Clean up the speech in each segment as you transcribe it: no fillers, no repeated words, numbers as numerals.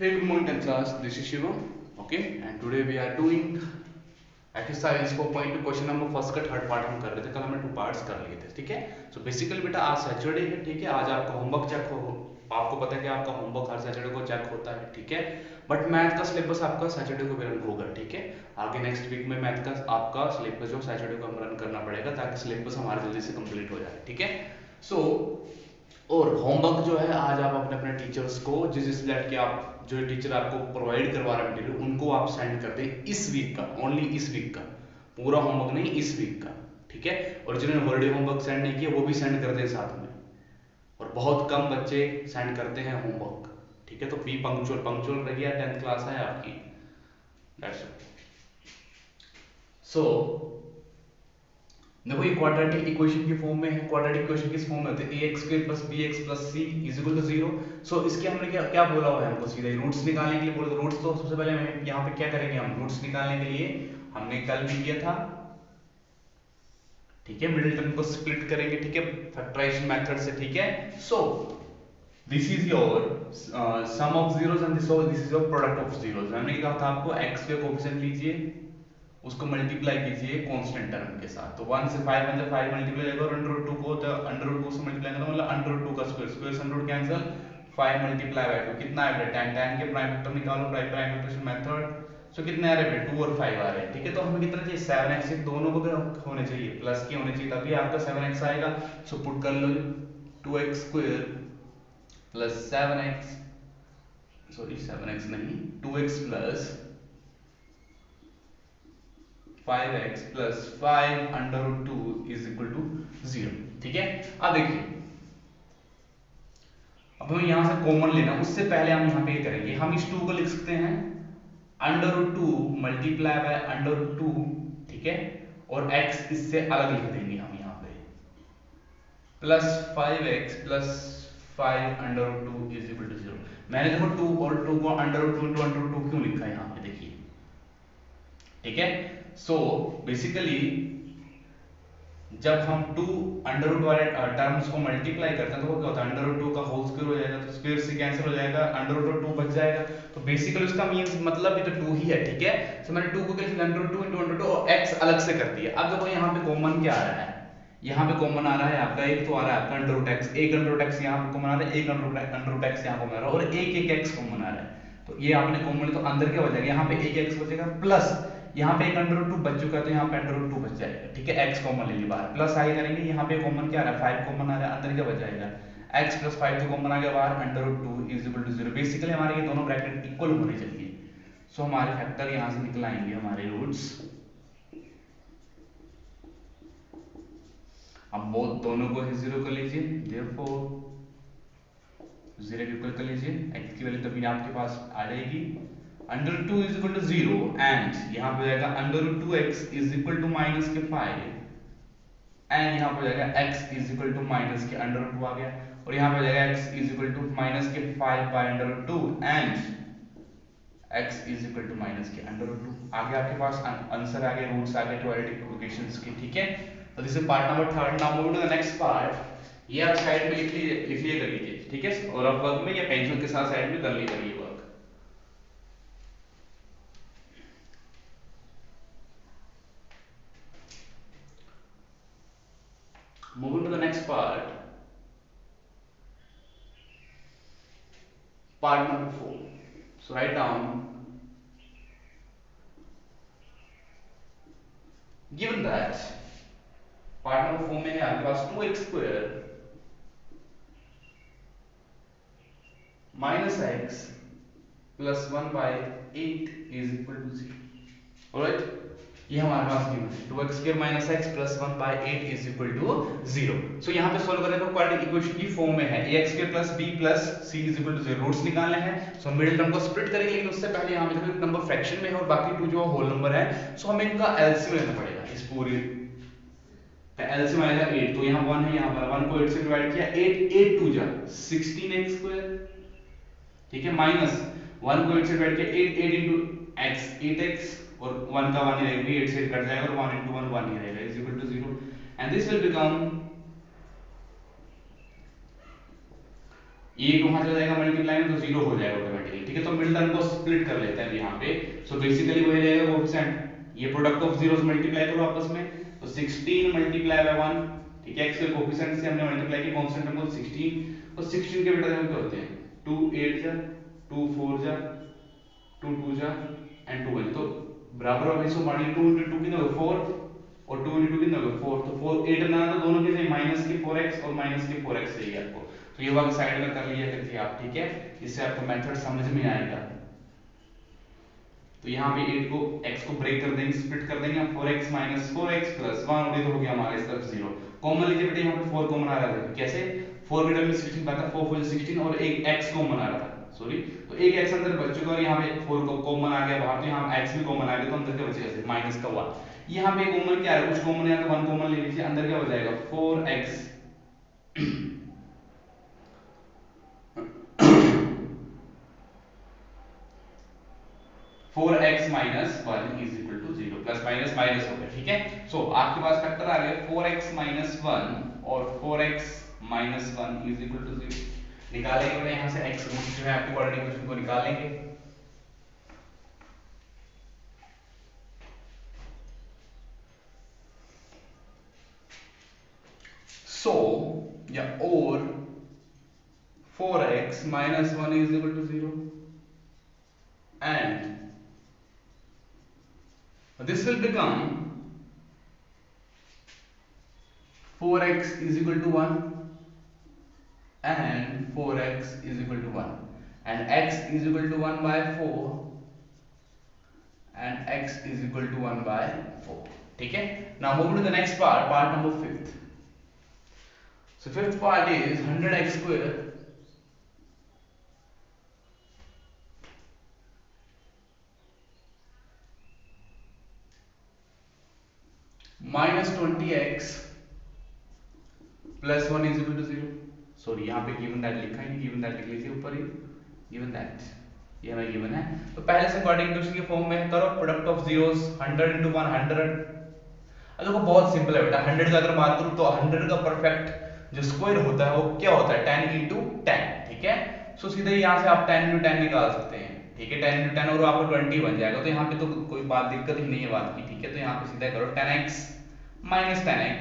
Hey, good morning, 10th class. This is Shivam. Okay, and today we are doing exercise 4.2 question number first का third part हम कर रहे थे। कल हमने 2 पार्ट्स कर लिए थे, ठीक है। सो बेसिकली बेटा आज सैटरडे है, ठीक है। आज आपका होमवर्क चेक हो, आपको पता है कि आपका होमवर्क हर सैटरडे को चेक होता है, ठीक है। बट मैथ का सिलेबस आपका सैटरडे को भी रन होगा, ठीक है। आगे नेक्स्ट वीक में मैथ का आपका सिलेबस जो सैटरडे को हम रन करना पड़ेगा ताकि सिलेबस हमारा जल्दी से कंप्लीट हो जाए, ठीक है। सो और होमवर्क जो है आज आप अपने अपने टीचर्स को जिस सब्जेक्ट के आप जो टीचर आपको प्रोवाइड करवा रहे हैं मटेरियल उनको आप सेंड कर दें इस वीक का, ओनली इस वीक का, पूरा होमवर्क नहीं, इस वीक का, ठीक है। और जिन्होंने वर्डे होमवर्क सेंड नहीं किया वो भी सेंड कर दें साथ में। और बहुत कम बच्चे सेंड करते हैं होमवर्क, ठीक है। तो बी पंक्चुअल, पंक्चुअल रहिए, 10th क्लास है आपकी, दैट्स इट। सो देखो ये क्वाड्रेटिक इक्वेशन की फॉर्म में है। क्वाड्रेटिक इक्वेशन किस फॉर्म में होती है? ax square plus bx plus c is equal to 0। So इसके हमने क्या क्या बोला हुआ है, हमको सीधे रूट्स निकालने के लिए बोला। रूट्स तो सबसे पहले हमें यहाँ पे क्या करेंगे, हम रूट्स निकालने के लिए हमने कल भी किया था, ठीक है। मिडिल टर्म को स्प्लिट करेंगे, ठीक है, फैक्टराइजेशन मेथड से, ठीक है। So this is your sum of zeros and this is your product of zeros. हमने कहा था आपको x के कोएफिशिएंट लीजिए, उसको मल्टीप्लाई कीजिए कांस्टेंट टर्म के साथ। तो 1 से 5 बन जाए, 5 मल्टीप्लाई जाएगा, और अंडर रूट 2 को तो अंडर रूट 2 से मल्टीप्लाई करें तो मतलब अंडर रूट 2 का स्क्वायर, स्क्वायर से under root cancel, 5 multiply by 2 कितना आ रहा है 10, 10 के प्राइम फैक्टर निकालो, प्राइम फैक्टरेशन मेथड। सो कितने आ रहे हैं 2 और 5 आ रहे हैं, ठीक है। तो हमें कितना चाहिए 7x, दोनों को होने चाहिए, प्लस के होने चाहिए, तभी आपका 7x आएगा। सो पुट कर लो 2x square plus 7x, sorry 7x नहीं 2x plus 5x plus 5 under root 2 is equal to 0, ठीक है। अब देखिए, अब हमें यहां से कॉमन लेना, उससे पहले हम यहां पे करेंगे, हम इस 2 को लिख सकते हैं under root 2 multiply by under root 2, ठीक है। और x इससे अलग लिख देंगे हम यहां पे, plus 5x plus 5 under root 2 is equal to 0। मैंने देखो 2 और 2 को under root 2 into under root 2 क्यों लिखा है यहां पे, देखिए, ठीक है। सो बेसिकली जब हम 2 अंडर रूट वाले टर्म्स को मल्टीप्लाई करते हैं तो वो क्या होता है, अंडर रूट 2 का होल स्क्वायर हो जाएगा, तो स्क्वायर से कैंसिल हो जाएगा, अंडर रूट 2 बच जाएगा। तो बेसिकली उसका मींस मतलब ये तो 2 ही है, ठीक है। सो मैंने 2 को कैसे under root 2 into under root 2 और x अलग से कर दिया। अब देखो यहाँ पे कॉमन क्या आ रहा है, यहाँ पे कॉमन आ रहा है आपका, एक तो आ रहा है आपका अंडर रूट x, एक अंडर रूट x यहाँ पे कॉमन आ रहा है, एक अंडर रूट x यहाँ कॉमन आ रहा है, और एक x कॉमन आ रहा है। तो ये आपने कॉमन तो अंदर क्या बचेगा, यहाँ पे एक x बचेगा, प्लस यहाँ पे एक अंडर रूट 2 बच चुका है तो यहाँ पे अंडर रूट 2 बच जाएगा, ठीक है। x कॉमन ले ली बाहर, प्लस आगे करेंगे, यहाँ पे कॉमन क्या आ रहा है 5 कॉमन आ रहा है, अंदर क्या बच जाएगा x प्लस 5 तो कॉमन आ गया बाहर, under root 2 is equal to 0। Basically हमारे ये दोनों ब्रैकेट इक्वल होने चाहिए। सो हमारे फैक्टर यहाँ से निकल आएंगे हमारे रूट्स। अब वो दोनों को ही 0 कर लीजिए, देयरफॉर 0 के इक्वल कर लीजिए, x की वैल्यू तभी आपके पास आ जाएगी under 2 is equal to 0, and यहाँ पे जाएगा under root 2x is equal to minus के 5, एंड यहाँ पे जाएगा x is equal to minus के अंडर रूट 2 आ गया, और यहाँ पे जाएगा x is equal to minus के 5 by under root 2, and x is equal to minus के अंडर रूट 2। आगे आपके पास आंसर आ गए, रूट्स आ गए क्वाड्रेटिक इक्वेशंस के, ठीक है। तो this is part number 3। Now move to the next part. ये आप साइड में लिख लिए कर लीजिए, ठीक है, और आप वर्क में या पेंसिल के साथ साइड में कर लीजिए work. Moving to the next part, part number 4. So write down, given that part number 4 में है आपके पास 2x square minus x plus 1 by 8 is equal to 0. Alright, ये हमारे पास गिवन है 2x square minus x plus 1 by 8 is equal to 0। So यहाँ पे solve करने पर क्वाड्रेटिक इक्वेशन की फॉर्म में है ax square plus b plus c is equal to 0। Roots निकालने हैं, सो मिडिल टर्म को स्प्लिट करेंगे, लेकिन उससे पहले यहाँ पे देखो नंबर फ्रैक्शन में है और बाकी 2 जो होल नंबर है, सो हमें इनका एलसीएम लेना पड़ेगा। इस पूरी एलसीएम आएगा 8, तो यहाँ 1 है, यहाँ पर 1 को 8 से डिवाइड किया, 8 8 2 जा 16x स्क्वायर, ठीक है, माइनस 1 को 8 से डिवाइड किया, 8 8 into x 8x, और 1 का 1 ही रहेगा, 8 से कट जाएगा, और 1 into 1 1 ही रहेगा, is equal to 0, and this will become 8 वहां चला जाएगा मल्टीप्लाई में तो 0 हो जाएगा ऑटोमेटिकली, ठीक है। तो मिड टर्म को स्प्लिट कर लेते हैं यहाँ पे। सो बेसिकली वही रहेगा कोएफिशिएंट, ये प्रोडक्ट ऑफ जीरोस मल्टीप्लाई करो आपस में, तो 16 मल्टीप्लाई बाय 1, ठीक है। एक्स के कोएफिशिएंट से हमने मल्टीप्लाई किया कांस्टेंट टर्म को 16, तो 16 के बेटा देखो क्या होते हैं, 2 8 जा, 2 4 जा, 2 2 जा एंड 2 1, तो बराबर ऑफ इसको मानिए 2 into 2 कितना होगा 4 और 2 into 2 कितना होगा 4, तो 4 8 बनाना, तो दोनों के सही माइनस के 4x और माइनस के 4x चाहिए आपको, तो ये वाला साइड में कर लिया करके आप, ठीक है। इससे आपको मेथड समझ में आएगा। तो यहाँ पे 8 को x को ब्रेक कर देंगे, स्प्लिट कर देंगे, 4x माइनस 4x प्लस 1, और ये तो हो गया हमारे इस तरफ 0। कॉमन लीजिए बेटे, यहाँ पे 4 कॉमन आ रहा था, कैसे 4 के टर्म में 16 पाता, 4 4 16 और एक x कॉमन आ रहा था, सॉरी, तो एक x अंदर बच चुका और यहाँ पे 4 को कॉमन आ गया बाहर, तो यहाँ x भी कॉमन आ गया, तो अंदर क्या बचेगा माइनस का 1। यहाँ पे कॉमन क्या है, कुछ कॉमन है तो 1 कॉमन ले लीजिए, अंदर क्या हो जाएगा 4x 4x minus 1 is equal to 0, plus minus minus हो गया, ठीक है। सो आपके पास फैक्टर आ गया 4x माइनस 1 और 4x minus 1 is equal to 0। निकालेंगे बेटा यहाँ से x रूट जो है आपके कोऑर्डिनेट इक्वेशन को निकालेंगे। सो या और 4x minus 1 is equal to 0 and this will become 4x is equal to 1 and 4x is equal to 1 and x is equal to 1 by 4 and x is equal to 1 by 4, ठीक है। Now move to the next part, part number 5th. So fifth part is 100x square minus 20x plus 1 is equal to 0। Sorry यहाँ पे given that लिखा है, given that लिख लीजिए ऊपर ही, given that ये हमें गिवन है। तो पहले से कोऑर्डिनेट इक्वेशन के फॉर्म में करो, प्रोडक्ट ऑफ जीरोस 100 into 100। अब देखो बहुत सिंपल है बेटा, 100 का अगर बात करूं तो 100 का परफेक्ट जो स्क्वायर होता है वो क्या होता है 10 into 10, ठीक है। सो सीधे यहाँ से आप 10 into 10 निकाल सकते हैं, ठीक है। 10 into 10 और आपको 20 बन जाएगा, तो यहाँ पे तो कोई बात दिक्कत ही नहीं है बात की, ठीक है। तो यहाँ पे सीधा करो 10x minus 10x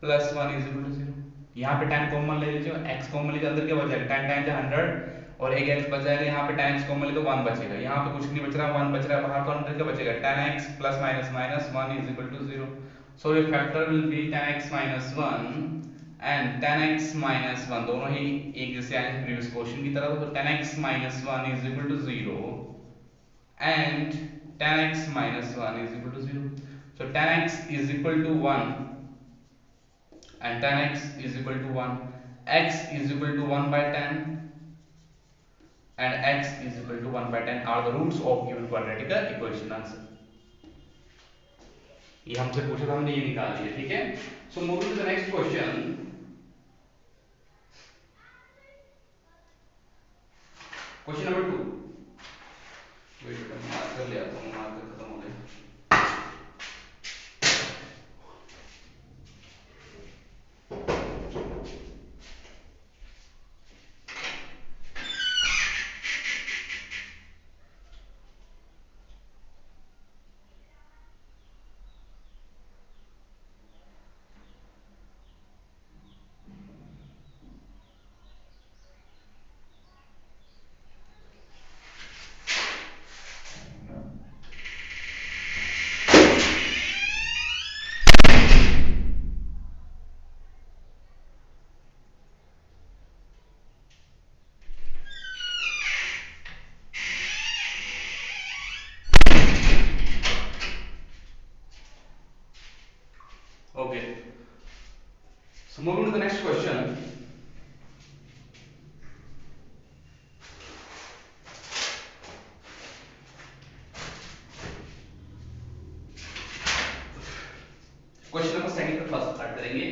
plus 1 is equal to 0। यहाँ पे 10 कॉमन ले लीजिए, x कॉमन लीजिए, अंदर क्या बचेगा 10 टाइम्स 100 और एक x बच जाएगा, यहाँ पे 10x कॉमन ले तो 1 बचेगा, यहाँ पे कुछ नहीं बच रहा 1 बच रहा है बाहर, तो अंदर क्या बचेगा 10x plus minus minus 1 is equal to 0। So your factor will be 10x minus 1 and 10x minus 1 दोनों ही एक जैसे आए प्रीवियस क्वेश्चन की तरह, तो 10x minus 1 is equal to 0 and 10x minus 1 is equal to 0. So 10x is equal to 1 and 10x is equal to 1, x is equal to 1 by 10 and x is equal to 1 by 10 are the roots of given quadratic equation answer। ये हमसे पूछा था, हमने ये निकाल लिया, ठीक है। So moving to the next question, question number 2। Wait marker ले आता हूँ, मार्कर खत्म हो गया। Okay, so moving to the next question। Question number second पे फर्स्ट स्टार्ट करेंगे।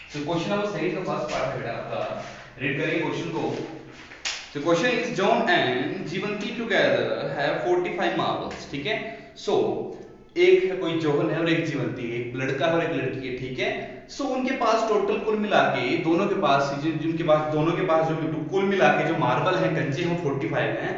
तो क्वेश्चन नंबर सही का फर्स्ट पार्ट है बेटा आपका, रीड करिए क्वेश्चन को। So question is John and जीवंती together have 45 marbles, ठीक है। So एक है कोई जोहन है और एक जीवंती है, एक लड़का है और एक लड़की है, ठीक है। सो उनके पास टोटल कुल मिला के दोनों के पास जिनके पास दोनों के पास जो कुल मिला के जो मार्बल है कंचे हैं 45 हैं।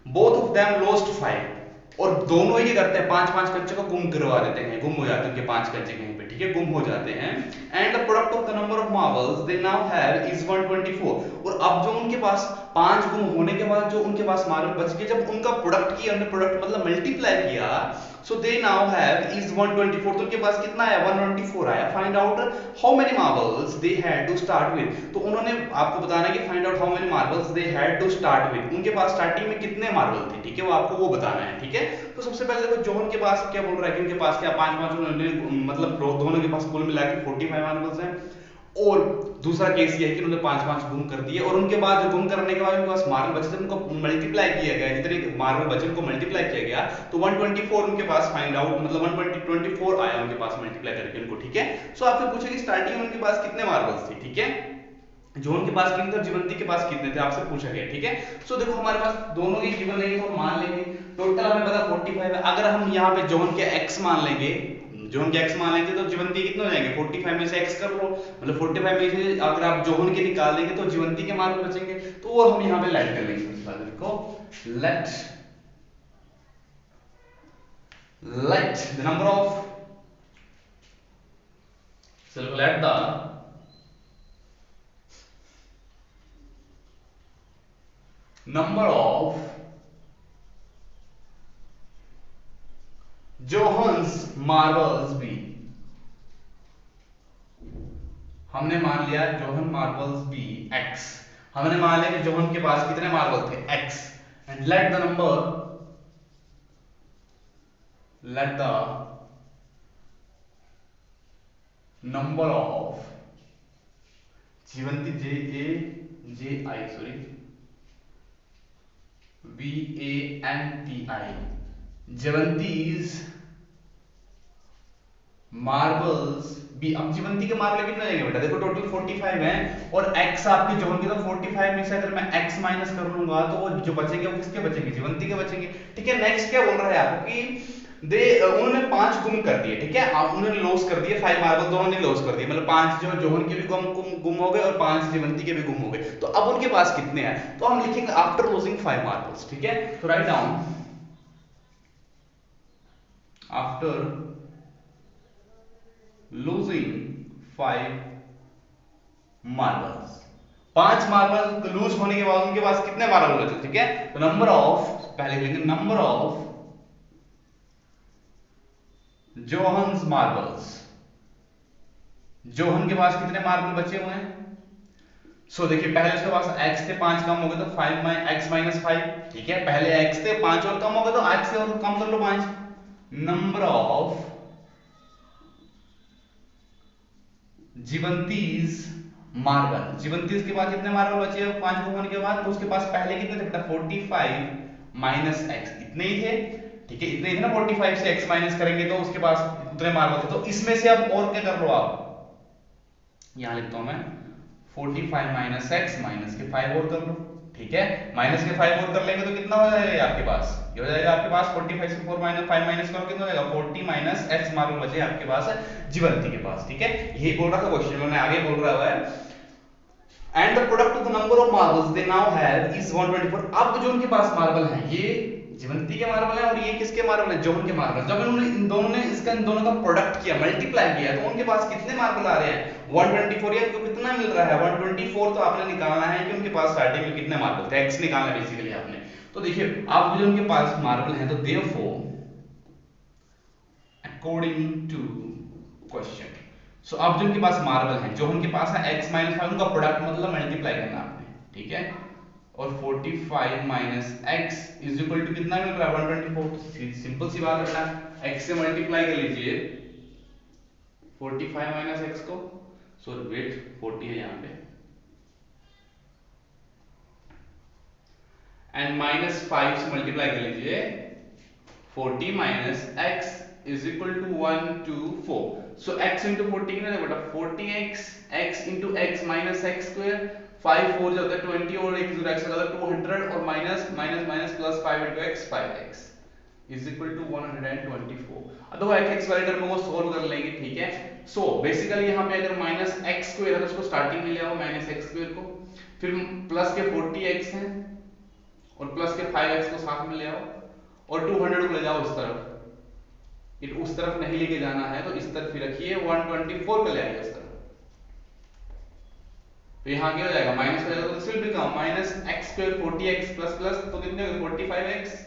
बोथ ऑफ देम लॉस्ट 5, और दोनों ही करते हैं पांच पांच कंचे को गुम करवा देते हैं, गुम हो जाते हैं उनके पांच कंचे कहीं पे, ठीक है, गुम हो जाते हैं। And the product of the number of marbles they now have is 124। और अब जो उनके पास पांच गुम होने के बाद जो उनके पास मार्बल बच गए, जब उनका प्रोडक्ट किया, हमने प्रोडक्ट मतलब मल्टीप्लाई किया, so they now have is 124। तो उनके पास कितना आया, 124 आया। Find out how many marbles they had to start with. तो उन्होंने आपको बताना है कि find out how many marbles they had to start with, उनके पास स्टार्टिंग में कितने मार्बल थे, ठीक है, वो आपको वो बताना है, ठीक है। तो सबसे पहले देखो जॉन के पास क्या बोल रहा है कि उनके पास क्या पांच पांच मतलब दोनों के पास कुल मिला के 45 मार्बल्स हैं। और दूसरा केस ये है कि उन्होंने पांच पांच गुम कर दिए, और उनके बाद गुम करने के बाद उनके पास मार्बल बचे थे, उनको मल्टीप्लाई किया गया, जितने मार्बल बचे उनको मल्टीप्लाई किया गया, तो 124 उनके पास फाइंड आउट मतलब 124 आया उनके पास मल्टीप्लाई करके उनको, ठीक है। सो आपसे पूछे कि स्टार्टिंग में उनके पास कितने मार्बल्स थे, ठीक है, जोन के पास कितने थे और जीवंती के पास कितने थे, आपसे पूछा गया, ठीक है। सो देखो हमारे पास दोनों ही गिवन नहीं, तो हम मान लेंगे टोटल हमें पता 45 है। अगर हम यहाँ पे जोन के x मान लेंगे, जोन के x मान लेंगे तो जीवंती कितने हो जाएंगे, 45 में से x कर लो, मतलब 45 में से अगर आप जोन के निकाल देंगे तो जीवंती के मार्क बचेंगे, तो वो हम यहाँ पे लेट कर लेंगे। देखो let the number of, so let the number of Johans marbles be, हमने मान लिया जोहन मार्बल्स बी x, हमने मान लिया कि जोहन के पास कितने मार्बल थे x, and let the number of Jivanti VANTI Jivanti's marbles be. अब जीवंती के मार्बल कितने जाएंगे बेटा, देखो टोटल 45 हैं, और x आपके जोहन के, तो 45 में से अगर मैं x माइनस कर लूंगा तो वो जो बचेंगे वो किसके बचेंगे, जीवंती के बचेंगे, ठीक है। नेक्स्ट क्या बोल रहा है आपको कि उन्होंने पांच गुम कर दिए, ठीक है, आप उन्होंने लॉस कर दिए 5 मार्बल, दोनों ने लॉस कर दिए, मतलब पांच जो जोहन के भी गुम हो गए और पांच जीवंती के भी गुम हो गए। तो अब उनके पास कितने हैं, तो हम लिखेंगे आफ्टर लॉसिंग 5 मार्बल्स, ठीक है। तो write down after losing 5 marbles, पांच मार्बल लूज होने के बाद उनके पास कितने मार्बल बचे, ठीक है। तो नंबर ऑफ, पहले लिखेंगे नंबर ऑफ जोहन्स मार्बल्स, जोहन के पास कितने मार्बल बचे हुए हैं। सो देखिए पहले उसके पास x थे, पांच कम हो गए तो 5 x माइनस 5, ठीक है, पहले x थे, पांच और कम हो गए तो x से और कम कर लो 5। नंबर ऑफ जीवंतीज मार्बल, जीवंतीज के बाद कितने मार्बल बचे हैं पांच को होने के बाद, तो उसके पास पहले कितने थे बेटा 45 माइनस x, इतने ही थे, ठीक है, इतने ही थे ना, 45 से x माइनस करेंगे तो उसके पास उतने मार्बल थे। तो इसमें से अब और क्या कर लो आप, यहां लिखता हूं मैं 45 माइनस x माइनस के 5 और कर लो, ठीक है, माइनस के 5 और कर लेंगे तो कितना हो जाएगा आपके पास, ये हो जाएगा आपके पास 45 से 4 माइनस 5 माइनस करो कितना हो जाएगा 40 माइनस x मार्बल बचे आपके पास जीवंती के पास, ठीक है। यही बोल रहा था क्वेश्चन में, आगे बोल रहा है and the product of the number of marbles they now have is 124। अब जो उनके पास मार्बल हैं ये जीवंती के मार्बल हैं और ये किसके मार्बल हैं, जोहन के मार्बल। जब इन्होंने इन दोनों ने इसका इन दोनों का प्रोडक्ट किया, मल्टीप्लाई किया, तो उनके पास कितने मार्बल आ रहे हैं 124, या तो कितना मिल रहा है 124। तो आपने निकालना है कि उनके पास स्टार्टिंग में कितने मार्बल थे, x निकालना है बेसिकली आपने। तो देखिए आप जो उनके पास मार्बल हैं, तो देयरफॉर अकॉर्डिंग टू क्वेश्चन, सो अब जो उनके पास मार्बल हैं, जो उनके पास है x माइनस 5, उनका प्रोडक्ट मतलब मल्टीप्लाई करना आपने, ठीक है, और 45 minus x is equal to कितना मिल रहा है 124। सिंपल सी बात है बेटा, x से मल्टीप्लाई कर लीजिए 45 माइनस x को, सो वेट 40 है यहां पे, एंड माइनस 5 से मल्टीप्लाई कर लीजिए 40 minus x is equal to 1 2 4। So x into 40 कितना बेटा 40x, x into x minus x square, 5 4 जो होता है 20 और 1 0 x का 200 और minus minus minus plus 5 into x 5x is equal to 124। अब देखो x वाले टर्म को सॉल्व कर लेंगे, ठीक है। सो बेसिकली यहाँ पे अगर माइनस एक्स स्क्वायर है तो उसको स्टार्टिंग में ले आओ माइनस एक्स स्क्वायर को, फिर प्लस के 40x है और प्लस के 5x को साथ में ले आओ और 200 को ले जाओ उस तरफ, उस तरफ नहीं लेके जाना है तो इस तरफ ही रखिए, 124 पे ले आइए उस तरफ। तो यहाँ क्या हो जाएगा माइनस हो जाएगा, तो this will become minus x square 40x plus plus तो कितने हो 45x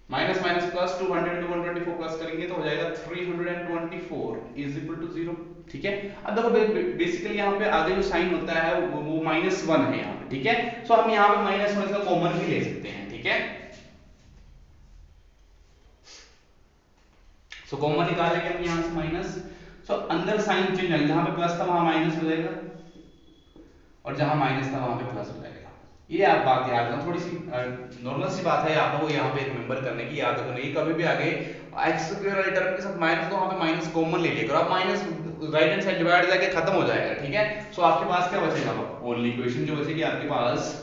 minus minus plus 200 to 124 plus करेंगे तो हो जाएगा 324 इज इक्वल टू 0, ठीक है। अब देखो बेसिकली यहाँ पे आगे जो साइन होता है वो -1 है यहाँ पे, ठीक है। सो हम यहाँ पे -1 का कॉमन भी ले सकते हैं, ठीक है। सो कॉमन निकालेंगे हम यहाँ से माइनस, सो अंदर साइन चेंज है, जहां पे प्लस था वहां माइनस हो जाएगा और जहां माइनस था वहां पे प्लस हो जाएगा। ये आप बात याद रखना, थोड़ी सी नॉर्मल सी बात है आप लोगों को यहाँ पे रिमेंबर करने की, याद रखने की। कभी भी आगे एक्स स्क्वायर वाले टर्म के साथ माइनस तो वहां पे माइनस कॉमन ले लिया करो, आप minus right hand side divide जाके खत्म हो जाएगा, ठीक है। सो आपके पास क्या बचेगा, ओनली इक्वेशन जो बचेगी आपके पास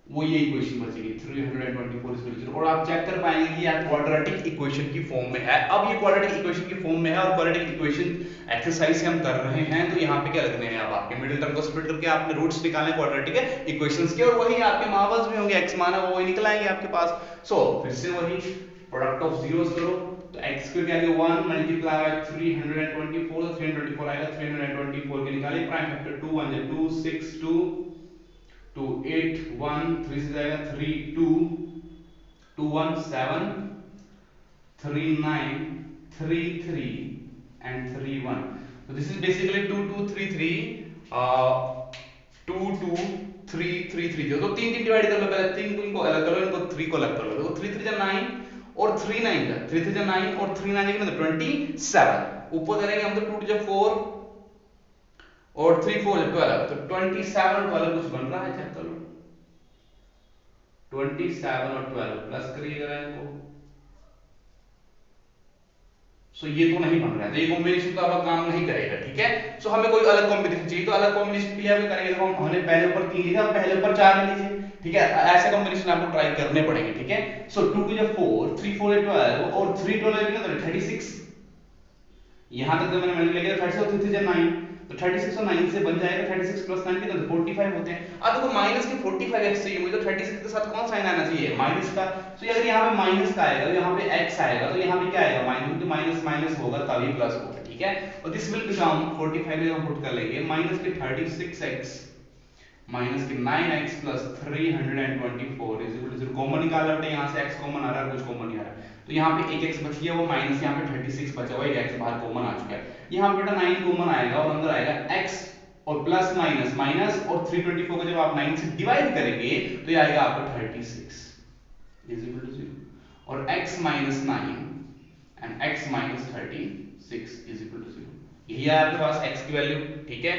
वो ये इक्वेशन बचेगी 324 और आप चेक कर पाएंगे कि यार क्वाड्रेटिक इक्वेशन की फॉर्म में है। अब ये क्वाड्रेटिक इक्वेशन की फॉर्म में है और क्वाड्रेटिक इक्वेशन एक्सरसाइज से हम कर रहे हैं, तो यहाँ पे क्या लगने हैं, अब आपके मिडिल टर्म को स्प्लिट करके आपने रूट्स निकालने क्वाड्रेटिक इक्वेशंस के और वही आपके मार्वल्स भी होंगे, एक्स माना वो वही निकल आएंगे आपके पास। सो फिर से वही प्रोडक्ट ऑफ जीरोस करो, तो x स्क्वायर क्या आएगा 1 मल्टीप्लाई बाय 324, तो 324 आएगा, 324 के निकालिए प्राइम फैक्टर 2 1 2 6 2 2 8 1 3 से जाएगा 3 2 2 1 7 3 9 3 3 and 3 1। so this is basically 2 2 3 3 2 2 3 3 3 तो 3 3 डिवाइड कर लो, पहले 3 को इनको अलग करो, इनको 3 को अलग कर लो, तो 3 3 जा 9 और 3 9 जा 3 3 जा 9 और 3 9 कितना 27, ऊपर करेंगे हम तो 2 जा 4 और 3 4 12, तो 27 और 12 कुछ बन रहा है, चेक कर लो 27 और 12 प्लस करिए जरा इनको। सो ये तो नहीं बन रहा है, तो ये कॉम्बिनेशन तो अब काम नहीं करेगा, ठीक है। सो हमें कोई अलग कॉम्बिनेशन चाहिए, तो अलग कॉम्बिनेशन के लिए हम करेंगे, तो हमने पहले ऊपर 3 लिखा, पहले ऊपर 4 ले लीजिए, ठीक है। ऐसे कॉम्बिनेशन आपको ट्राई करने पड़ेंगे, ठीक है। सो 2 2 4 3 4 12 और 3 12 कितना था 36, यहां तक जब मैंने मल्टीप्लाई किया 36 और 3 3 9, तो 36 और 9 से बन जाएगा 36 प्लस 9 कितना 45 होते हैं। अब देखो माइनस के 45x चाहिए मुझे, तो 36 के साथ कौन साइन आना चाहिए माइनस का, तो अगर यहाँ पे माइनस का आएगा, यहाँ पे x आएगा, तो यहाँ पे क्या आएगा माइनस, क्योंकि माइनस माइनस होगा तभी प्लस होगा, ठीक है। और दिस विल बिकम 45 में हम पुट कर लेंगे माइनस के 36x माइनस के 9x plus 324 is equal to 0। Common निकालना बेटा, यहाँ से x कॉमन आ रहा है, कुछ कॉमन नहीं आ रहा है, तो यहाँ पे एक x बच गया, वो माइनस यहाँ पे 36 बचा हुआ, एक x बाहर कॉमन आ चुका है। यहाँ पे बेटा 9 कॉमन आएगा और अंदर आएगा x और प्लस माइनस माइनस और 324 को जब आप 9 से डिवाइड करेंगे तो ये आएगा आपका 36 इज इक्वल टू 0 और x minus 9 and x minus 36 is equal to 0। यही है आपके पास x की वैल्यू, ठीक है।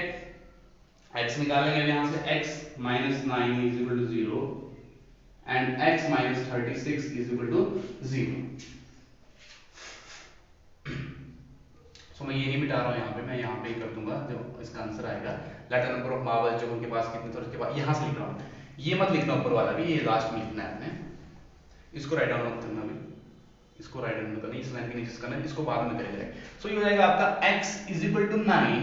x निकालेंगे यहां से x minus 9 is equal to 0 and x minus 36 is equal to 0। So मैं ये नहीं मिटा रहा हूं यहाँ पे, मैं यहाँ पे ही कर दूंगा जब इसका आंसर आएगा। लेटर नंबर ऑफ मार्वल जो उनके पास कितने थे उसके बाद यहाँ से लिख रहा हूँ, ये मत लिखना ऊपर वाला भी, ये लास्ट में लिखना है आपने, इसको राइट डाउन मत करना भी, इसको राइट डाउन करना, इस लाइन के नीचे करना है, इसको बाद में करेंगे। सो ये हो जाएगा आपका x is equal to 9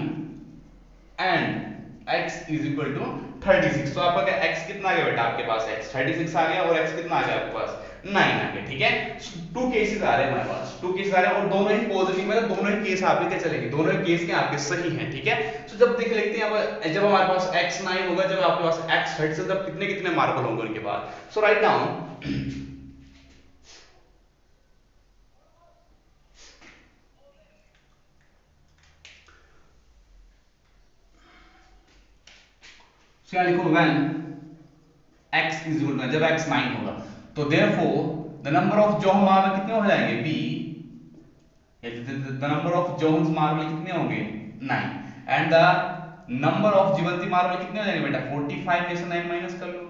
and x is equal to 36। तो आपका क्या x कितना आ गया बेटा, आपके पास x 36 आ गया और x कितना आ गया आपके पास 9 आ गया, ठीक है। टू केसेस आ रहे हैं हमारे पास, टू केसेस आ रहे हैं और दोनों ही पॉजिटिव है, दोनों ही केस आपके क्या चलेंगे, दोनों ही केस के आपके सही हैं, ठीक है। सो जब देख लेते हैं अब, जब हमारे पास x 9 होगा, जब आपके पास x 36, तब कितने कितने मार्बल होंगे उनके पास। सो राइट डाउन क्या लिखो when x is equal to, जब x 9 होगा तो therefore the number of John marble कितने हो जाएंगे b, the number of John's marble कितने होंगे 9 and the number of Jivanti marble कितने हो जाएंगे बेटा 45 में से 9 माइनस कर लो,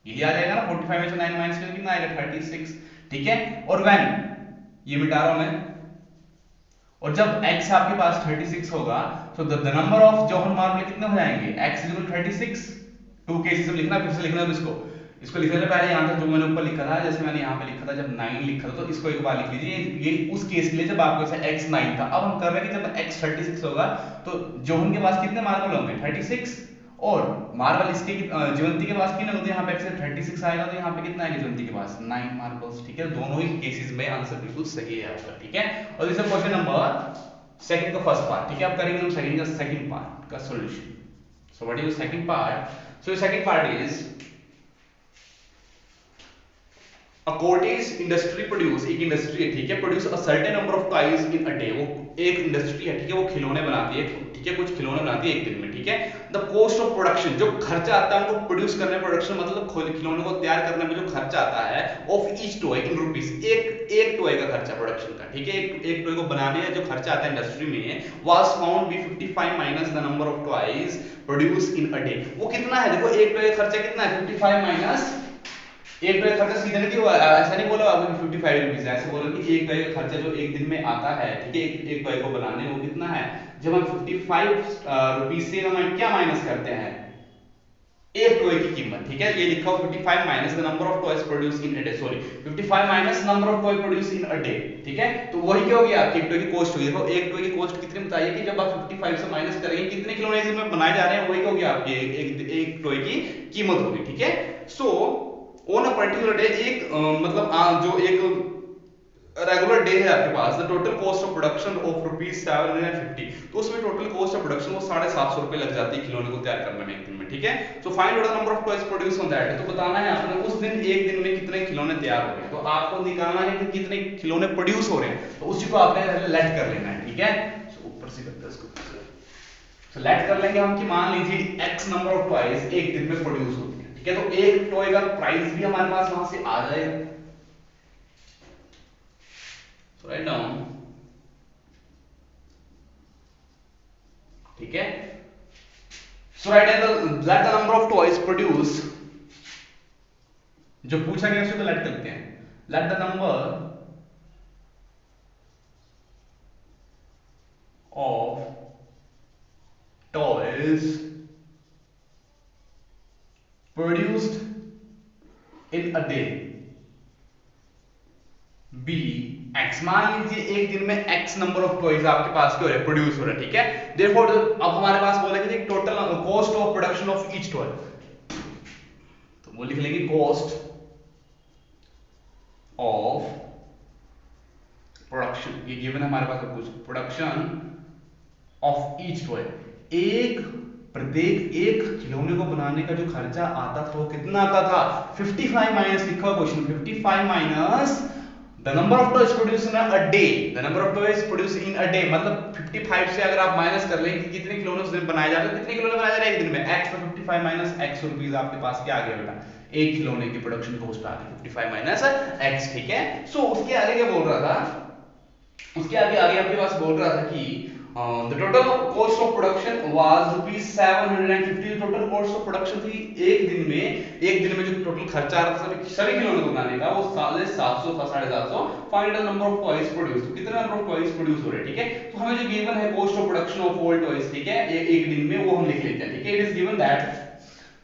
यही आ जाएगा ना, 45 में से 9 माइनस कर कितना आएगा 36। ठीक है। और व्हेन, ये मिटा रहा हूं मैं, और जब x आपके पास 36 होगा तो the number of Johan marble कितने हो जाएंगे, x इक्वल 36। टू केसेस में लिखना, फिर से लिखना इसको लिखने से पहले यहाँ तक जो मैंने ऊपर लिखा था, जैसे मैंने यहाँ पे लिखा था जब 9 लिखा था, तो इसको एक बार लिख लीजिए। ये उस केस के लिए जब आपको ऐसा x 9 था। अब हम कर रहे हैं कि जब x 36 होगा तो जोहन के पास कितने मार्बल होंगे, 36, और मार्बल इसके ज्वंती के पास कितने होते हैं, यहाँ पे x 36 आएगा तो यहाँ पे कितना आएगा ज्वंती के पास, 9 मार्बल्स। ठीक है, दोनों ही केसेस में आंसर बिल्कुल सही है आपका। ठीक है, और this is question number second का फर्स्ट पार्ट। ठीक है, अब करेंगे हम सेकंड का सेकंड पार्ट का solution. So what is the second part? So the second part is A cottage industry produce, एक इंडस्ट्री है, ठीक है, produce a certain number of toys in a day. वो एक इंडस्ट्री है, ठीक है, वो खिलौने बनाती है, ठीक है, कुछ खिलौने बनाती है एक दिन में। ठीक है, द कॉस्ट ऑफ प्रोडक्शन, जो खर्चा आता है उनको प्रोड्यूस करने, प्रोडक्शन मतलब खिलौने को तैयार करने में जो खर्चा आता है, of each toy in rupees, एक टॉय का खर्चा प्रोडक्शन का, ठीक है, एक टॉय को बनाने का जो खर्चा आता है इंडस्ट्री में, was found be 55 minus the number of toys produce in a day. वो कितना है, देखो एक टॉय का खर्चा कितना है, 55 माइनस एक टॉय खर्चा, सीधे नहीं हुआ, ऐसा नहीं बोला आपने 55 रुपीस, ऐसे बोला कि एक टॉय का खर्चा जो एक दिन में आता है, ठीक है, एक टॉय को बनाने वो कितना है। जब हम 55 रुपीस से हम क्या माइनस करते हैं, एक टॉय की कीमत, ठीक है, ये लिखा हो 55 minus the number of toys produce in a day, sorry 55 minus number of toy produce in a day. ठीक है, तो वही क्या होगी आपकी एक टॉय की कॉस्ट होगी। देखो एक टॉय की कॉस्ट कितनी बताइए कि जब आप 55 से माइनस करेंगे कितने खिलौने इसमें बनाए जा रहे हैं, वही क्या होगी आपकी एक टॉय की कीमत होगी। ठीक है, so on a particular day, एक मतलब जो एक रेगुलर डे है आपके पास, the total cost of production of ₹750, तो उसमें टोटल कॉस्ट ऑफ प्रोडक्शन वो 750 रुपए लग जाती है खिलौने को तैयार करने में एक दिन में। ठीक है, so find out the number of toys produce on that, तो बताना है आपने उस दिन एक दिन में कितने खिलौने तैयार हो रहे हैं, तो आपको निकालना है कि कितने खिलौने प्रोड्यूस हो रहे हैं, तो उसी को आपने लेट कर लेना है। ठीक है, सो ऊपर से करते हैं इसको, सो लेट कर लेंगे हम कि मान लीजिए x नंबर ऑफ टॉयज एक दिन में प्रोड्यूस होती है। ठीक है, तो एक टॉय का प्राइस भी हमारे पास वहां से आ जाएगा। So write down, ठीक है, so write down let the number of toys produce, जो पूछा गया उसको लेट करते हैं, let the number of toys produced in a day be x। मान लीजिए एक दिन में x नंबर ऑफ टॉयज आपके पास क्या हो रहे हैं, प्रोड्यूस हो रहे हैं। ठीक है, देयरफॉर अब हमारे पास बोला कि total cost of production of each toy, तो वो लिख लेंगे कॉस्ट ऑफ प्रोडक्शन, ये गिवन है हमारे पास सब कुछ, प्रोडक्शन ऑफ ईच टॉय, प्रत्येक एक खिलौने को बनाने का जो खर्चा आता था वो कितना आता था, 55 माइनस, लिखा हुआ question 55 minus the number of toys produce in a day, the number of toys produce in a day, मतलब 55 से अगर आप माइनस कर लें कि कितने खिलौने उस दिन बनाए जाते हैं, कितने खिलौने बनाए जा रहे हैं एक दिन में, x तो 55 माइनस x रुपीस आपके पास क्या आ गया बेटा, एक खिलौने की प्रोडक्शन कॉस्ट आ गई 55 माइनस x। ठीक है, सो उसके आगे क्या बोल रहा था, उसके आगे आपके पास बोल रहा था कि the total cost of production was ₹750, total cost of production थी एक दिन में जो टोटल खर्चा आ रहा था सभी खिलौने को बनाने का वो 750 था, 750। Find the number of toys produce, तो कितने नंबर ऑफ टॉयज प्रोड्यूस हो रहे हैं। ठीक है, तो हमें जो गिवन है cost of production of all toys, ठीक है, एक दिन में, वो हम लिख लेते हैं। ठीक है, इट इज गिवन दैट,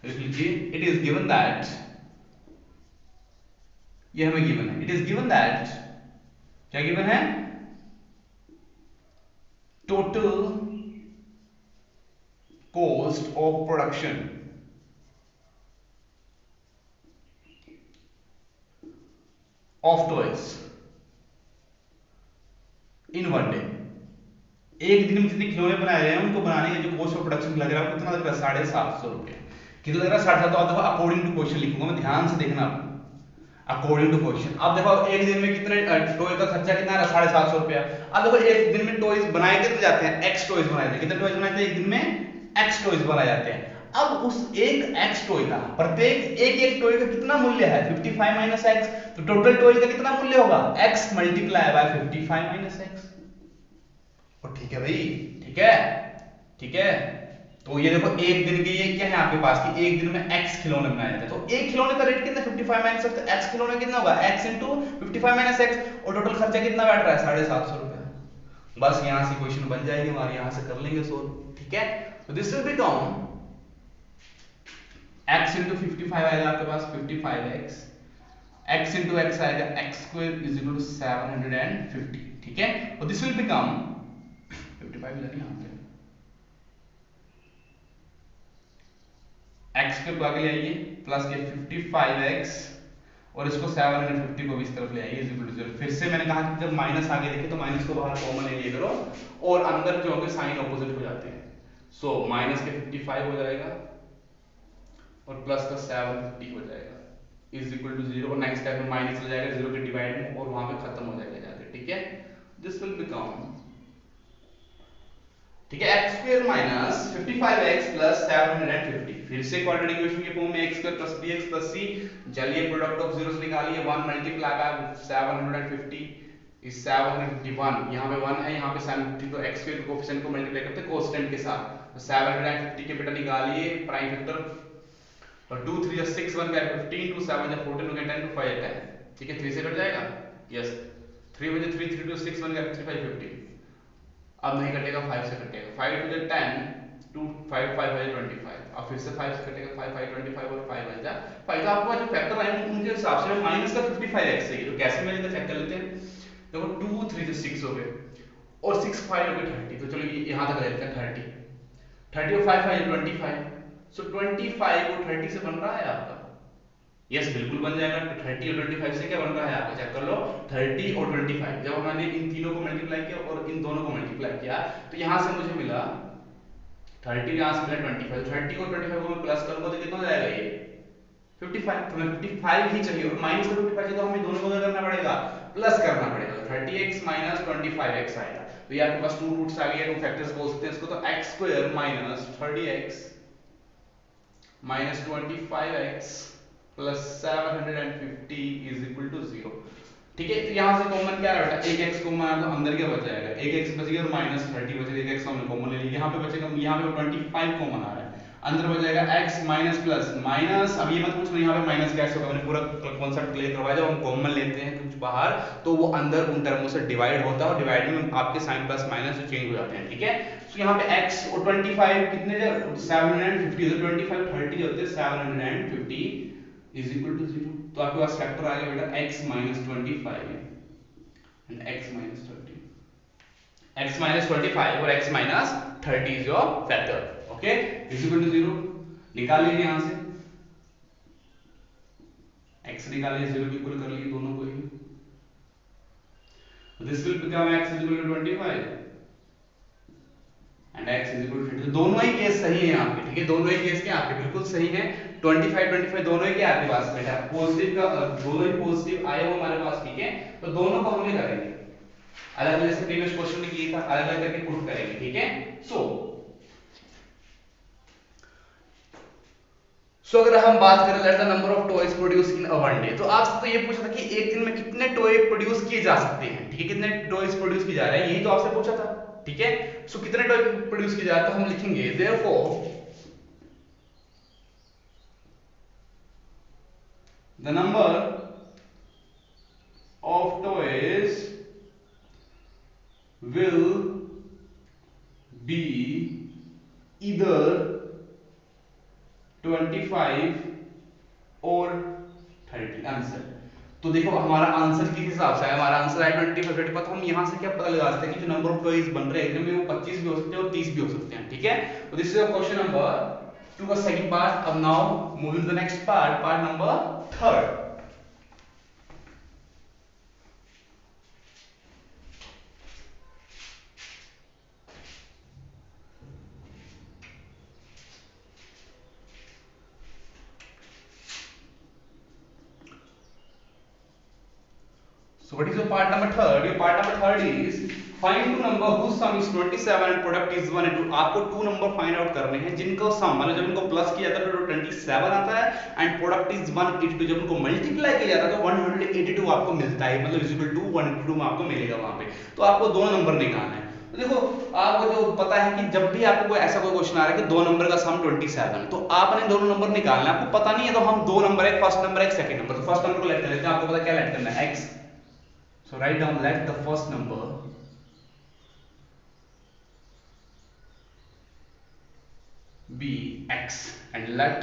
लिख लीजिए, इट इज गिवन दैट, ये हमें गिवन है, इट इज गिवन दैट, क्या गिवन है, total cost of production of toys in one day, एक दिन में जितने खिलौने बनाए गए हैं उनको बनाने का जो कॉस्ट ऑफ प्रोडक्शन लग रहा है कितना लग रहा है, 750 रुपए। कितना लग रहा है, 750। तो आप देखो अकॉर्डिंग टू क्वेश्चन लिखूंगा मैं, ध्यान से देखना आप, अकॉर्डिंग टू क्वेश्चन। अब देखो एक दिन में कितने टॉय का खर्चा कितना है, 750 रुपया। अब देखो एक दिन में टॉयज बनाए कितने जाते हैं, x टॉयज बनाए जाते हैं, कितने टॉयज बनाए जाते हैं एक दिन में, x टॉयज बनाए जाते हैं। अब उस एक x टॉय का, प्रत्येक एक टॉय का कितना मूल्य है, 55 माइनस x, तो टोटल टॉय का कितना मूल्य होगा, x multiply by 55 minus x। और ठीक है भाई, ठीक है, ठीक है, तो ये देखो एक दिन की ये क्या है आपके पास कि एक दिन में x खिलौने बनाए जाते हैं, तो एक खिलौने का रेट कितना 55 माइनस x, तो x खिलौने कितना होगा x इंटू 55 माइनस x, और टोटल खर्चा कितना बैठ रहा है 750 रुपया। बस यहां से क्वेश्चन बन जाएगी हमारी, यहां से कर लेंगे सोल्व, ठीक है। तो this will become x into 55 आएगा आपके पास 55x, x इंटू x आएगा x square is equal to 750, ठीक है। और दिस विल बिकम 55 इधर यहां पे x के आगे ले आइए प्लस के 55x और इसको 750 को भी इस तरफ ले आइए इज इक्वल टू 0। फिर से मैंने कहा कि जब माइनस आगे देखे तो माइनस को बाहर कॉमन ले लिया करो और अंदर जो होंगे साइन ऑपोजिट हो जाते हैं। सो माइनस के 55 हो जाएगा और प्लस का 750 हो जाएगा इज इक्वल टू 0, और नेक्स्ट स्टेप में माइनस ले जाएगा 0 के डिवाइड में और वहां पे खत्म हो जाएगा जाके, ठीक है। दिस विल बिकम, ठीक है, x square minus 55x plus 750, फिर से क्वाड्रेटिक इक्वेशन के फॉर्म में x square plus bx plus c, चलिए प्रोडक्ट ऑफ जीरोस निकालिए, 1 मल्टीप्लाई बाय 750 इज 751, यहां पे 1 है यहां पे 750, तो x स्क्वायर के कोएफिशिएंट को मल्टीप्लाई करते हैं कांस्टेंट के साथ, तो 750 के बेटा निकालिए प्राइम फैक्टर, और 2 3 जा 6 1 का 15 2 7 जा 14 हो गया 10 2 5 10, ठीक है, 3 से कट जाएगा, यस 3 बजे 3 3 2 6 1 का 3 5 50, अब नहीं कटेगा 5 से कटेगा, 5 टू द 10 2 5 5 है 25, अब फिर से 5 से कटेगा 5 5 25 और 5 बच जा 5, तो आपको जो फैक्टर आएंगे उनके हिसाब से माइनस का 55x है, तो कैसे मिलेगा चेक कर लेते हैं। देखो 2 3 से 6 हो गए और 6 5 हो गए 30, तो चलो यहां तक ले लेते हैं 30 और 5 5 25, सो 25 और 30 से बन रहा है आपका, यस बिल्कुल बन जाएगा, तो 30 और 25 से क्या बन रहा है आपका चेक कर लो, 30 और 25, जब हमने इन तीनों को मल्टीप्लाई किया और इन दोनों को मल्टीप्लाई किया तो यहां से मुझे मिला 30, यहां से मिला 25, 30 और 25 को मैं प्लस करूंगा तो कितना हो जाएगा ये 55, तो मैं 55 ही चाहिए और माइनस का 55 तो हमें दोनों को करना पड़ेगा, प्लस करना पड़ेगा, तो 30x माइनस 25x आएगा, तो ये आपके पास 2 रूट्स आ गए, 2 फैक्टर्स बोल सकते हैं इसको, तो x square minus 30x minus 25x plus 750 is equal to 0, ठीक है। तो यहां से कॉमन क्या है बेटा, एक x कॉमन आया तो अंदर क्या बच जाएगा, एक x बच गया और माइनस 30 बचेगा, एक x हमने कॉमन ले लिया, यहां पे बचेगा, यहां पे 25 कॉमन आ रहा है, अंदर बच जाएगा x माइनस प्लस माइनस, अब ये मत पूछना यहां पे माइनस कैसे होगा, मैंने पूरा कांसेप्ट क्लियर करवाया, जब हम कॉमन लेते हैं कुछ बाहर तो वो अंदर उन टर्मों से डिवाइड होता है और डिवाइड में आपके साइन प्लस माइनस जो चेंज हो जाते हैं, ठीक है। तो यहाँ पे x और 25 कितने थे 750, तो 25 30 होते हैं 750 इज इक्वल टू 0, तो आपके पास फैक्टर आ गया बेटा x minus 25 and x minus 30, x minus 25 और x minus 30 is your factor, okay, is equal to 0, निकाल लीजिए यहां से x निकालिए 0 के इक्वल कर लीजिए दोनों को ही, this will become x is equal to 25 and x is equal to 30, दोनों ही केस सही है आपके, ठीक है, दोनों ही केस क्या आपके बिल्कुल सही है, 25 25 दोनों ही क्या आपके पास बेटा पॉजिटिव का, दोनों ही पॉजिटिव आए हो हमारे पास, ठीक है, तो दोनों को हमें करेंगे अलग अलग, जैसे प्रीवियस क्वेश्चन में किया था अलग अलग करके प्रूफ करेंगे, ठीक है। सो अगर हम बात करें late the number of toys produce in a one day, तो आपसे तो ये पूछा था कि एक दिन में कितने टॉय प्रोड्यूस किए जा सकते हैं, ठीक है, कितने टॉयज प्रोड्यूस किए जा रहे हैं, यही तो आपसे पूछा था, ठीक है। सो कितने टॉय प्रोड्यूस किए जा रहे हैं, तो हम लिखेंगे therefore the number of toys will be either 25 और 30 आंसर। तो देखो हमारा आंसर किस हिसाब से है, हमारा आंसर है 25 35, तो हम यहां से क्या पता लगा सकते हैं कि जो नंबर ऑफ टॉयज बन रहे हैं वो 25 भी हो सकते हैं और 30 भी हो सकते हैं, ठीक है। तो दिस इज क्वेश्चन नंबर 2 का सेकंड पार्ट। अब now moving to the next part, part number 3। So what is your part number third? Your part number third is find two number whose sum is 27 and product is 1 and 2। आपको to number find out करने हैं जिनको सम मतलब जब इनको plus किया जाता है तो 27 आता है एंड प्रोडक्ट इज 182, जब इनको मल्टीप्लाई किया जाता है तो 182 आपको मिलता है, मतलब इज इक्वल टू 182 में आपको मिलेगा वहां पे। तो आपको दोनों नंबर निकालना है, तो देखो आपको जो पता है कि जब भी आपको कोई ऐसा कोई क्वेश्चन आ रहा है कि दो नंबर का सम 27, तो आपने दोनों नंबर निकालना है, आपको पता नहीं है तो हम दो नंबर, एक फर्स्ट नंबर एक सेकंड नंबर, तो फर्स्ट नंबर को लेट कर लेते हैं, आपको पता क्या लेट करना है, x, so right down let the first number be x and let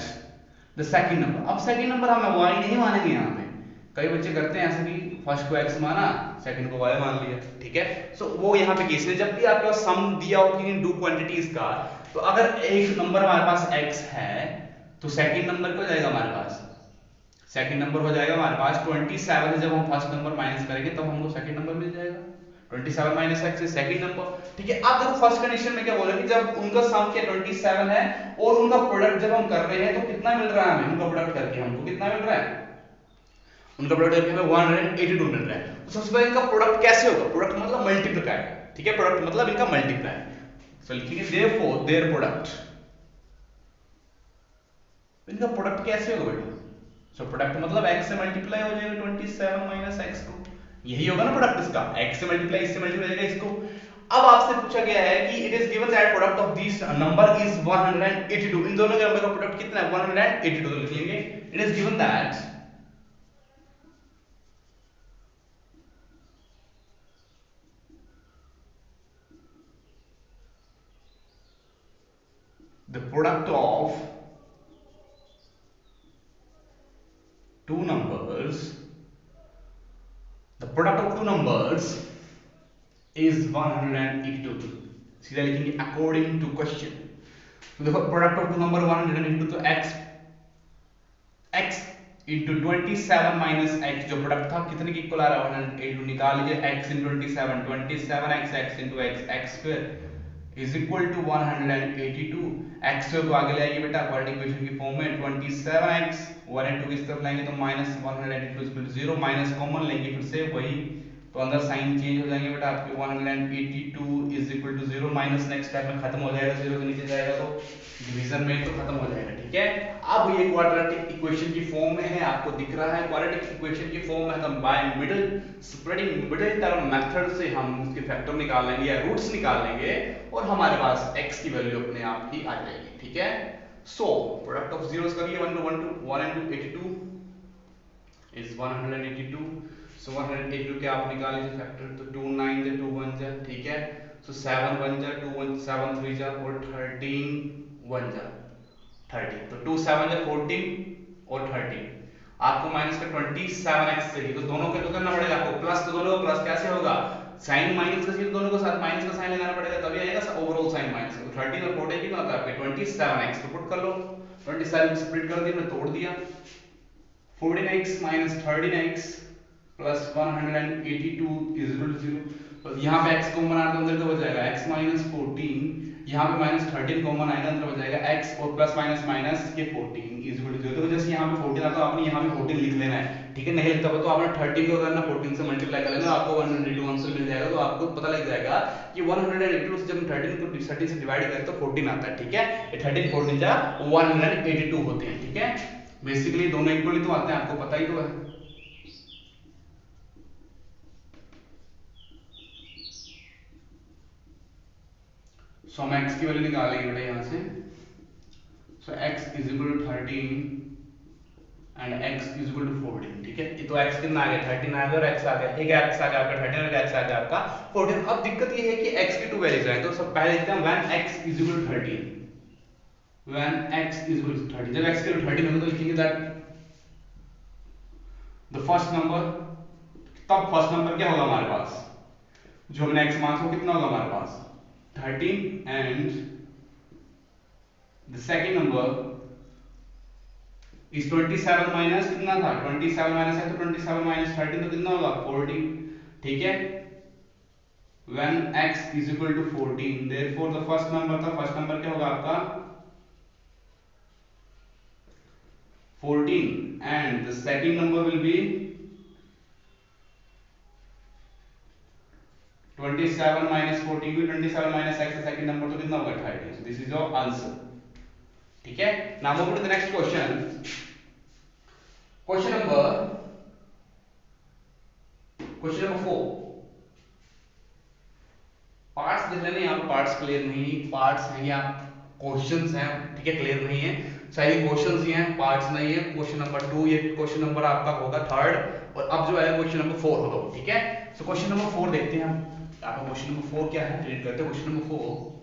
the second number, अब सेकंड नंबर हम y नहीं मानेंगे यहाँ पे, कई बच्चे करते हैं ऐसे कि फर्स्ट को x माना सेकंड को y मान लिया, ठीक है। सो वो यहाँ पे केस है, जब भी आपके पास सम दिया हो कि डू क्वांटिटीज का, तो अगर एक नंबर हमारे पास x है तो सेकंड नंबर क्या हो जाएगा हमारे पास, सेकंड नंबर हो जाएगा हमारे पास 27 से जब हम फर्स्ट नंबर माइनस करेंगे तब हमको सेकंड नंबर मिल जाएगा, 27 minus x is second number, ठीक है। अब देखो फर्स्ट कंडीशन में क्या बोला कि जब उनका सम क्या 27 है और उनका प्रोडक्ट जब हम कर रहे हैं तो कितना मिल रहा है हमें, उनका प्रोडक्ट करके हमको कितना मिल रहा है, उनका प्रोडक्ट करके हमें 182 मिल रहा है। तो सबसे पहले इनका प्रोडक्ट कैसे होगा, प्रोडक्ट मतलब मल्टीप्लाई, ठीक है, प्रोडक्ट मतलब इनका मल्टीप्लाई, सो लिखेंगे देयरफॉर देयर प्रोडक्ट, इनका प्रोडक्ट कैसे होगा बेटा, सो प्रोडक्ट मतलब x से मल्टीप्लाई हो जाएगा 27 माइनस x को, यही होगा ना प्रोडक्ट इसका, x से मल्टीप्लाई इससे मल्टीप्लाई जाएगा इसको। अब आपसे पूछा गया है कि it is given that product of this number is 182, इन दोनों के नंबर का प्रोडक्ट कितना है 182, तो लिख लेंगे it is given that the product of two numbers, the product of two numbers is 182, सीधा लिखेंगे अकॉर्डिंग टू क्वेश्चन। तो देखो प्रोडक्ट ऑफ टू नंबर 182, तो x इंटू 27 माइनस x, जो प्रोडक्ट था कितने के इक्वल आ रहा है 182, निकाल लीजिए x into 27 x into x square is equal to 182, x को आगे ले आइए बेटा क्वाड्रेटिक इक्वेशन की फॉर्म में, 27x 182 की तरफ लाएंगे तो minus 182 equal to 0, minus common लेंगे फिर से वही, तो अंदर साइन चेंज हो जाएंगे बेटा आपके 182 is equal to 0, minus next step में खत्म हो जाएगा, 0 के नीचे जाएगा तो डिवीजन में तो खत्म हो जाएगा, ठीक है। अब ये क्वाड्रेटिक इक्वेशन की फॉर्म में है, आपको दिख रहा है क्वाड्रेटिक इक्वेशन की फॉर्म में है, तो by middle spreading middle term method से हम उसके फैक्टर निकाल लेंगे या रूट्स निकाल लेंगे और हमारे पास x की वैल्यू अपने आप ही आ जाएगी, ठीक है। सो प्रोडक्ट ऑफ जीरोस करिए 182 is 182, so 182 के आप निकाल लीजिए फैक्टर, तो 2 9 से 2 1 जा, ठीक है, so 7 1 जा 2 1 7 3 जा और 13 1 जा 30, तो 2 7 जा 14 और 13, आपको माइनस का 27x चाहिए, तो दोनों के तो करना पड़ेगा आपको प्लस, तो दोनों का प्लस कैसे होगा, साइन माइनस का चाहिए दोनों को साथ माइनस का साइन लगाना पड़ेगा तभी आएगा ओवरऑल साइन माइनस, तो 13 और 14 कितना होता है आपके 27x, तो पुट कर लो, 27 स्प्लिट कर दिया, तोड़ दिया, 14x minus 13x plus 182 is equal to 0, तो यहाँ पे x कॉमन आया तो अंदर तो हो जाएगा x minus 14, यहाँ पे minus 13 कॉमन आएगा अंदर हो जाएगा x और प्लस माइनस माइनस के 14 is equal to 0, तो जैसे यहाँ पे 14 आता है आपने यहाँ पे 14 लिख लेना है, ठीक है, नहीं लिखता तो आपने 13 को करना 14 से मल्टीप्लाई कर लेना, आपको 182 आंसर मिल जाएगा, तो आपको पता लग जाएगा कि 182 से जब 13 को 30 से डिवाइड करें तो 14 आता है, ठीक है, ये 13 14 जा 182 होते हैं, ठीक है, बेसिकली दोनों इक्वली तो आते हैं, आपको पता ही तो है। सो हम x की वैल्यू निकालेंगे बेटा यहाँ से, so x is equal to 13 and x is equal to 14, ठीक है, ये तो x कितना आ गया 13 आ गया और x आ गया, एक x आ गया आपका 13 और एक x आ गया आपका 14। अब दिक्कत ये है कि x की टू वैल्यूज आए, तो सब पहले लिखते हैं when x is equal to 13, when x is equal to 30, जब x की वैल्यू 13 होगी तो लिखेंगे दैट द फर्स्ट नंबर, तब फर्स्ट नंबर क्या होगा हमारे पास, जो हमने x माना वो कितना होगा हमारे पास 13 एंड द सेकंड नंबर इस 27 माइनस कितना था 27 माइनस है तो 27 माइनस 13 तो कितना होगा 14, ठीक है, when x is equal to 14 therefore the first number था, फर्स्ट नंबर क्या होगा आपका 14 and the second number will be 27 minus 14 भी 27 minus x, सेकंड नंबर तो कितना होगा 30, so this is your answer, ठीक है। now move to the next question, question number 4, parts देख लेना, यहाँ पे पार्ट्स क्लियर नहीं, पार्ट्स हैं या क्वेश्चंस हैं, ठीक है, क्लियर नहीं है, शायद क्वेश्चंस ही हैं, पार्ट्स नहीं है। क्वेश्चन नंबर 2, ये क्वेश्चन नंबर आपका होगा 3rd, और अब जो है क्वेश्चन नंबर 4 होगा, ठीक है। सो क्वेश्चन नंबर 4 देखते हैं हम। आपका क्वेश्चन नंबर 4 क्या है, रीड करते हैं question number 4।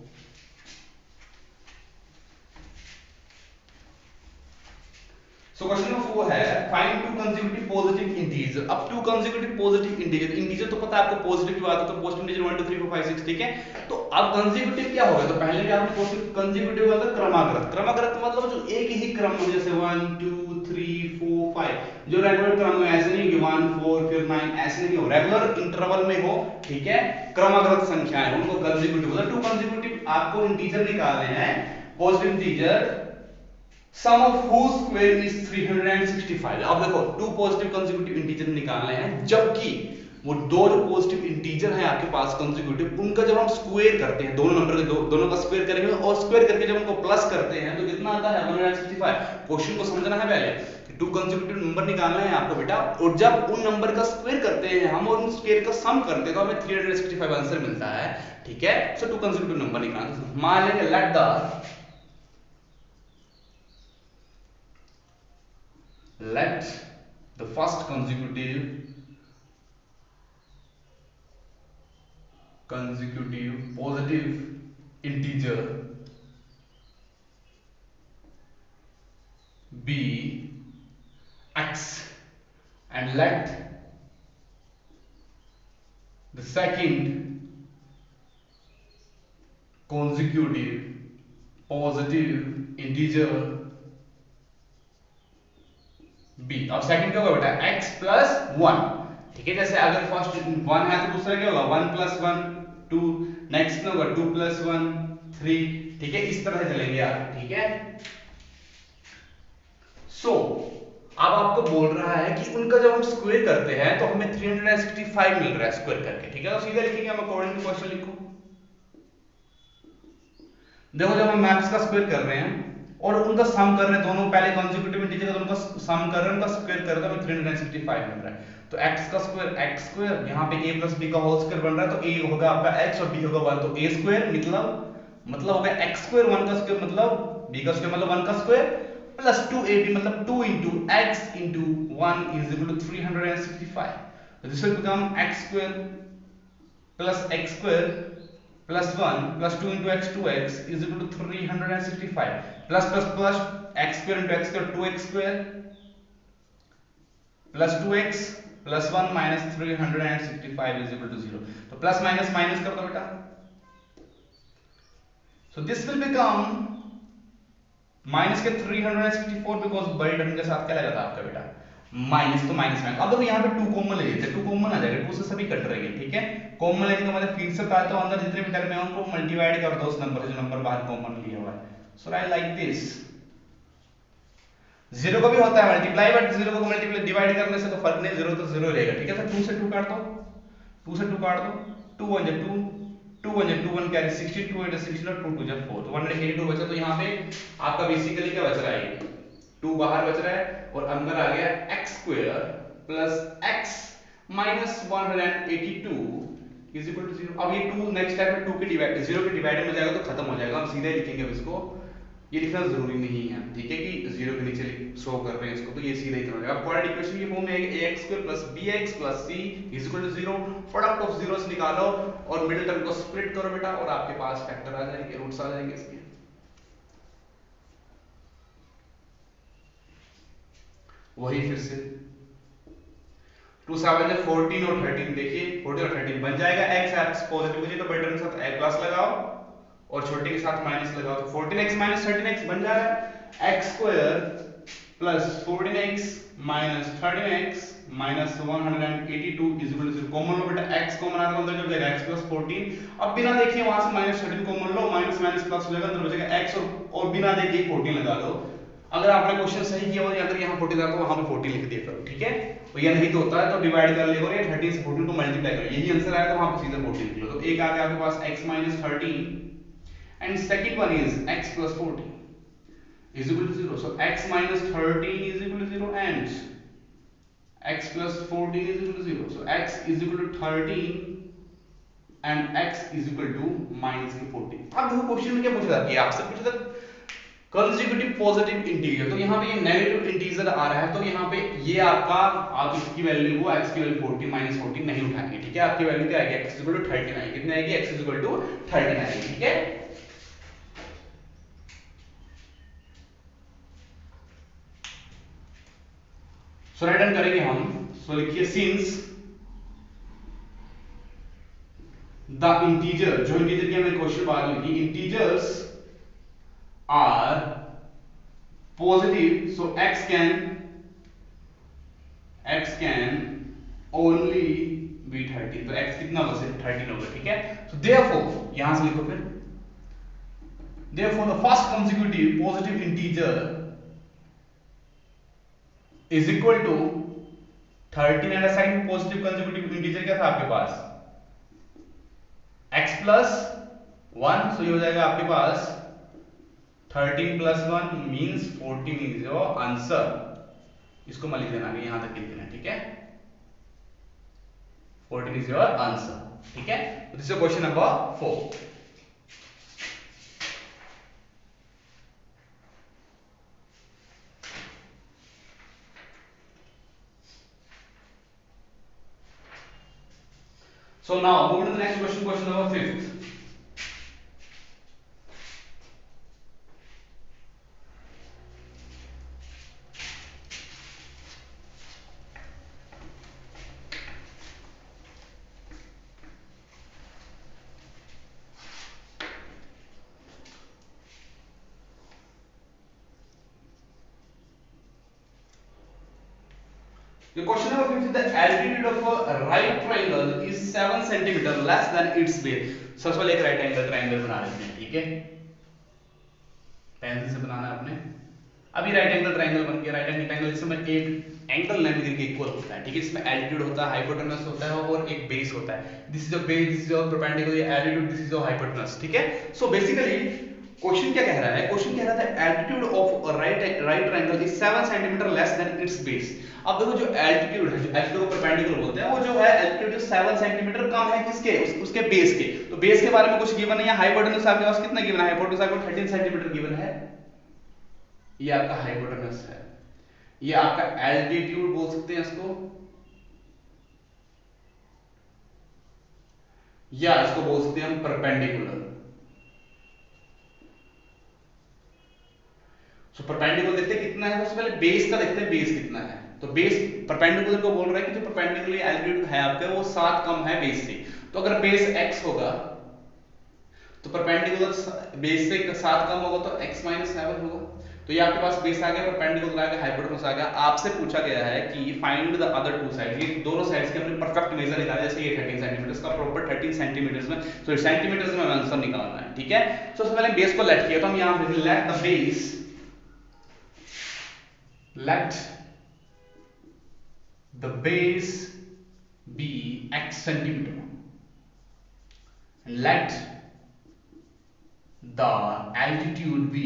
So question number 4 है find two consecutive positive integer. अब two consecutive positive integer, integer तो पता है आपको पॉजिटिव की बात है, तो पॉजिटिव इंटीजर 1 2 3 4 5 6, ठीक है। तो अब कंसेक्यूटिव क्या होगा, तो पहले क्या आपने कंसेक्यूटिव मतलब क्रमागत, क्रमागत मतलब जो एक ही क्रम में, जैसे 1 2 3 4 5, जो रेगुलर क्रम में, ऐसे नहीं कि 1 4 फिर 9, ऐसे नहीं हो, रेगुलर इंटरवल में हो, ठीक है, क्रमागत संख्याएं उनको कंसेक्यूटिव मतलब टू कंसेक्यूटिव आपको इंटीजर निकालने हैं, positive integer sum of whose square is 365। अब देखो टू पॉजिटिव कंसेक्यूटिव इंटीजर निकालने हैं, जबकि वो दो जो पॉजिटिव इंटीजर हैं आपके पास कंसेक्यूटिव, उनका जब हम स्क्वायर करते हैं, दोनों नंबर के दोनों का स्क्वायर करेंगे, और स्क्वायर करके जब उनको प्लस करते हैं तो कितना आता है 165। क्वेश्चन को समझना है पहले, टू कंसेक्यूटिव नंबर निकालना है आपको बेटा, और जब उन नंबर का स्क्वायर करते हैं हम और उन स्क्वायर का सम करते हैं तो हमें 365 आंसर मिलता है, ठीक है। सो टू कंसेक्यूटिव नंबर निकालना, मान लेंगे let the first consecutive positive integer be x, and let the second consecutive positive integer b। अब सेकंड क्या होगा बेटा x प्लस 1, ठीक है। जैसे अगर फर्स्ट 1 है तो दूसरा क्या होगा 1 प्लस 1 2, नेक्स्ट क्या होगा 2 प्लस 1 3, ठीक है, इस तरह चलेंगे आप, ठीक है। सो अब आपको बोल रहा है कि उनका जब हम स्क्वायर करते हैं तो हमें 365 मिल रहा है स्क्वायर करके, ठीक है। तो सीधा लिखेंगे हम अकॉर्डिंग टू क्वेश्चन, लिखो। देखो जब हम मैथ्स का स्क्वायर कर रहे हैं और उनका सम कर रहे हैं, दोनों पहले कंसेक्यूटिव इंटीजर का उनका सम कर रहे हैं, उनका स्क्वायर कर रहे हैं, तो हमें 365 मिल रहा है। तो x का स्क्वायर x स्क्वायर, यहाँ पे a प्लस b का होल स्क्वायर बन रहा है, तो a होगा आपका x और b होगा 1, तो a स्क्वायर मतलब होगा x स्क्वायर 1 का स्क्वायर मतलब b का स्क्वायर मतलब 1 का स्क्वायर, प्लस 2ab मतलब 2 into x into 1 is equal to 365। So this will become x square plus x square plus 1 plus 2 into x 2x is equal to 365, plus plus plus x square into x square 2x square plus 2x plus 1 minus 365 is equal to 0। तो plus minus minus कर दो बेटा, so this will become minus के 364 because बड़े term के साथ क्या लगा था आपका बेटा माइनस, तो माइनस माइनस। अब देखो यहाँ पे 2 कॉमन ले लेते हैं, 2 कॉमन आ जाएगा, 2 से सभी कट रहेंगे, ठीक है। कॉमन लेने का मतलब फिर से पाए तो अंदर जितने भी टर्म है उनको मल्टीप्लाई कर दो उस नंबर से जो नंबर बाहर कॉमन लिया हुआ है। सो आई लाइक दिस, जीरो का भी होता है मल्टीप्लाई, बट जीरो को मल्टीप्लाई डिवाइड करने से तो फर्क नहीं, जीरो तो जीरो रहेगा, ठीक है। तो 2 से 2 काट दो, 2 से 2 काट दो, 2 1 जा 2, 2 1 जा 2 1 कैरी 16, 2 8 16 और 2 2 जा 4, तो 182 बचा। तो यहाँ पे आपका बेसिकली क्या बच रहा है, 2 बाहर बच रहा है और अंदर आ गया x square plus x minus 182 is equal to 0। अब ये 2 नेक्स्ट स्टेप में 2 के डिवाइड 0 के डिवाइड में जाएगा तो खत्म हो जाएगा, हम सीधे लिखेंगे अब इसको, ये लिखना जरूरी नहीं है, ठीक है, कि 0 के नीचे शो कर रहे हैं इसको, तो ये सीधे इतना हो जाएगा। क्वाड्रेटिक इक्वेशन की फॉर्म में है ax square plus bx plus c is equal to 0। Product of zeros निकालो और मिडिल टर्म को स्प्लिट करो बेटा, और आपके पास फैक्टर आ जाएंगे, रूट्स आ जाएंगे इसके। वही फिर से 2 7 है 14 और 13, देखिए 14 और 13 बन जाएगा, x पॉजिटिव हो जाए तो बड़े टर्म के साथ a प्लस लगाओ और छोटे के साथ माइनस लगाओ, तो 14x माइनस 13x बन जाएगा x square plus 14x minus 13x minus 182 is equal to 0। Common लो बेटा, x कॉमन आ रहा है अंदर जो जाएगा x प्लस 14। अब बिना देखे वहां से माइनस 13 कॉमन लो, माइनस माइनस प्लस हो जाएगा, अंदर हो जाएगा x और बिना देखे 14 लगा लो। अगर आपने क्वेश्चन सही किया और अगर यहाँ 14 था तो वहां पे 14 लिख दिया करो, ठीक है। और ये नहीं तो होता है तो डिवाइड कर ले, और ये 13 से 14 को मल्टीप्लाई करो, यही आंसर आया तो वहां पे सीधे 14 लिख लो। तो एक आ गया आपके पास x minus 13 and second one is x plus 14 is equal to 0. So x minus 13 is equal to 0 and x plus 14 is equal to 0. So x is equal to 13 and x is equal to -40। अब देखो question में क्या पूछा था कि आपसे पूछा था कंसेक्यूटिव पॉजिटिव इंटीजर, तो यहाँ पे ये नेगेटिव इंटीजर आ रहा है, तो यहाँ पे ये आपका आप इसकी वैल्यू को x की वैल्यू 40 -40 नहीं उठाएंगे, ठीक है। आपकी वैल्यू क्या आएगी, x इज इक्वल टू 13 आएगी। कितनी आएगी, x इज इक्वल टू 13 आएगी, ठीक है। सो राइट डाउन करेंगे हम। सो लिखिए सिंस द इंटीजर, जो इंटीजर की हमने क्वेश्चन बात हुई थी, integers are positive, so x can only be 13, तो x कितना होगा, सिर्फ 13 होगा, ठीक है। so therefore यहां से लिखो फिर, therefore the first consecutive positive integer is equal to 13 and second positive consecutive integer क्या था आपके पास, x प्लस 1, सो ये हो जाएगा आपके पास 13 plus 1 means 14 is your answer. इसको मैं लिख देना, यहां तक लिख देना, ठीक है। 14 is your answer, ठीक है। तो this is question number 4। So now move to the next question, question number 5th. The question number 5 is the altitude of a right triangle is 7 centimeter less than its base। सबसे पहले एक right angle triangle बना लेते हैं, ठीक है। Pencil से बनाना है आपने। अभी राइट एंगल ट्रायंगल बन गया। राइट एंगल ट्रायंगल जिसमें एक एंगल 90 डिग्री के इक्वल होता है, ठीक है। इसमें एल्टीट्यूड होता है, हाइपोटेनस होता है और एक बेस होता है। This is your base, this is your perpendicular altitude, this is your hypotenuse, ठीक है। सो बेसिकली क्वेश्चन क्या कह रहा है, क्वेश्चन कह रहा था altitude of right triangle is 7 centimetre less than it's base. अब देखो जो एल्टीट्यूड है, जो एल्टीट्यूड को परपेंडिकुलर बोलते हैं, वो जो है एल्टीट्यूड 7 सेंटीमीटर कम है किसके, उसके बेस के। तो बेस के बारे में कुछ गिवन नहीं है। हाइपोटेनस आपके पास कितना गिवन है, हाइपोटेनस आपको 13 सेंटीमीटर गिवन है। ये आपका हाइपोटेनस है, ये आपका एल्टीट्यूड बोल सकते हैं इसको, या इसको बोल सकते हैं हम परपेंडिकुलर। सो परपेंडिकुलर देखते हैं कितना है, सबसे पहले बेस का देखते हैं बेस कितना है। तो बेस परपेंडिकुलर को बोल रहा है कि जो परपेंडिकुलर एल्टीट्यूड है आपका वो 7 कम है बेस से। तो अगर बेस x होगा तो परपेंडिकुलर बेस से 7 कम होगा तो x - 7 होगा। तो ये आपके पास बेस आ गया, परपेंडिकुलर आ गया, हाइपोटेनस आ गया। आपसे पूछा गया है कि find the other two side, ये दोनों साइड्स के हमने परफेक्ट मेजर निकाला। जैसे ये 13 सेंटीमीटर का प्रॉपर 13 सेंटीमीटर में, तो सेंटीमीटर में आंसर निकालना है, ठीक है। तो सबसे पहले बेस को लेट किया, तो हम यहां पे let the base, let the base be x centimeter and let the altitude be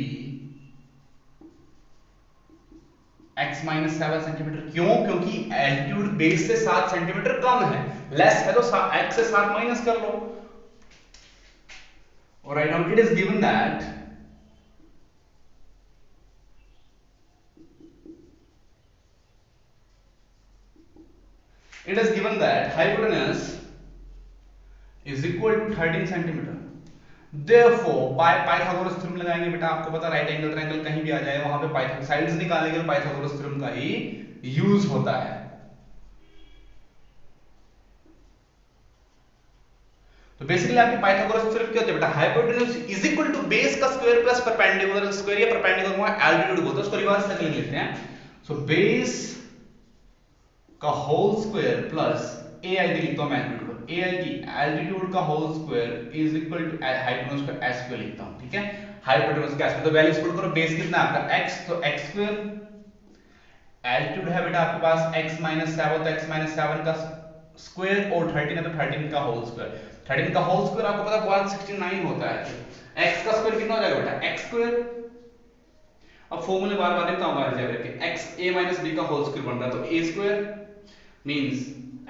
x - 7 centimetre. क्यों, क्योंकि एल्टीट्यूड बेस से 7 सेंटीमीटर कम है, लेस है तो x से 7 माइनस कर लो। और right now it is given that it is given that hypotenuse is equal to 13 centimeter। therefore Pythagoras theorem लगाएंगे बेटा। आपको पता राइट एंगल ट्रायंगल कहीं भी आ जाए वहां पे पाइथागोरस साइड्स निकालने के लिए पाइथागोरस थ्योरम का ही यूज होता है। तो बेसिकली आपकी पाइथागोरस थ्योरम क्या होता है बेटा, hypotenuse is equal to base का स्क्वायर प्लस परपेंडिकुलर स्क्वायर, या परपेंडिकुलर को एल्टीट्यूड बोलते हैं, उसको रिवर्स करके लिख लेते हैं। सो बेस का होल स्क्वायर प्लस ai की लिखता हूं मैं एल्टीट्यूड, ai की एल्टीट्यूड का whole square is equal to hypotenuse का s स्क्वायर लिखता हूं, ठीक है। हाइपोटेन्यूज का s, तो वैल्यूज पुट करो। बेस कितना है आपका x, तो x स्क्वायर, एल्टीट्यूड है बेटा आपके पास x - 7, तो x - 7 का स्क्वायर, और 13 है तो 13 का होल स्क्वायर। 13 का होल स्क्वायर आपको पता है 169 होता है। x का स्क्वायर कितना हो जाएगा बेटा, x स्क्वायर। अब फॉर्मूले बार-बार लिखता हूं बाहर जाकर के, x a - b का होल स्क्वायर बन रहा है, तो a square means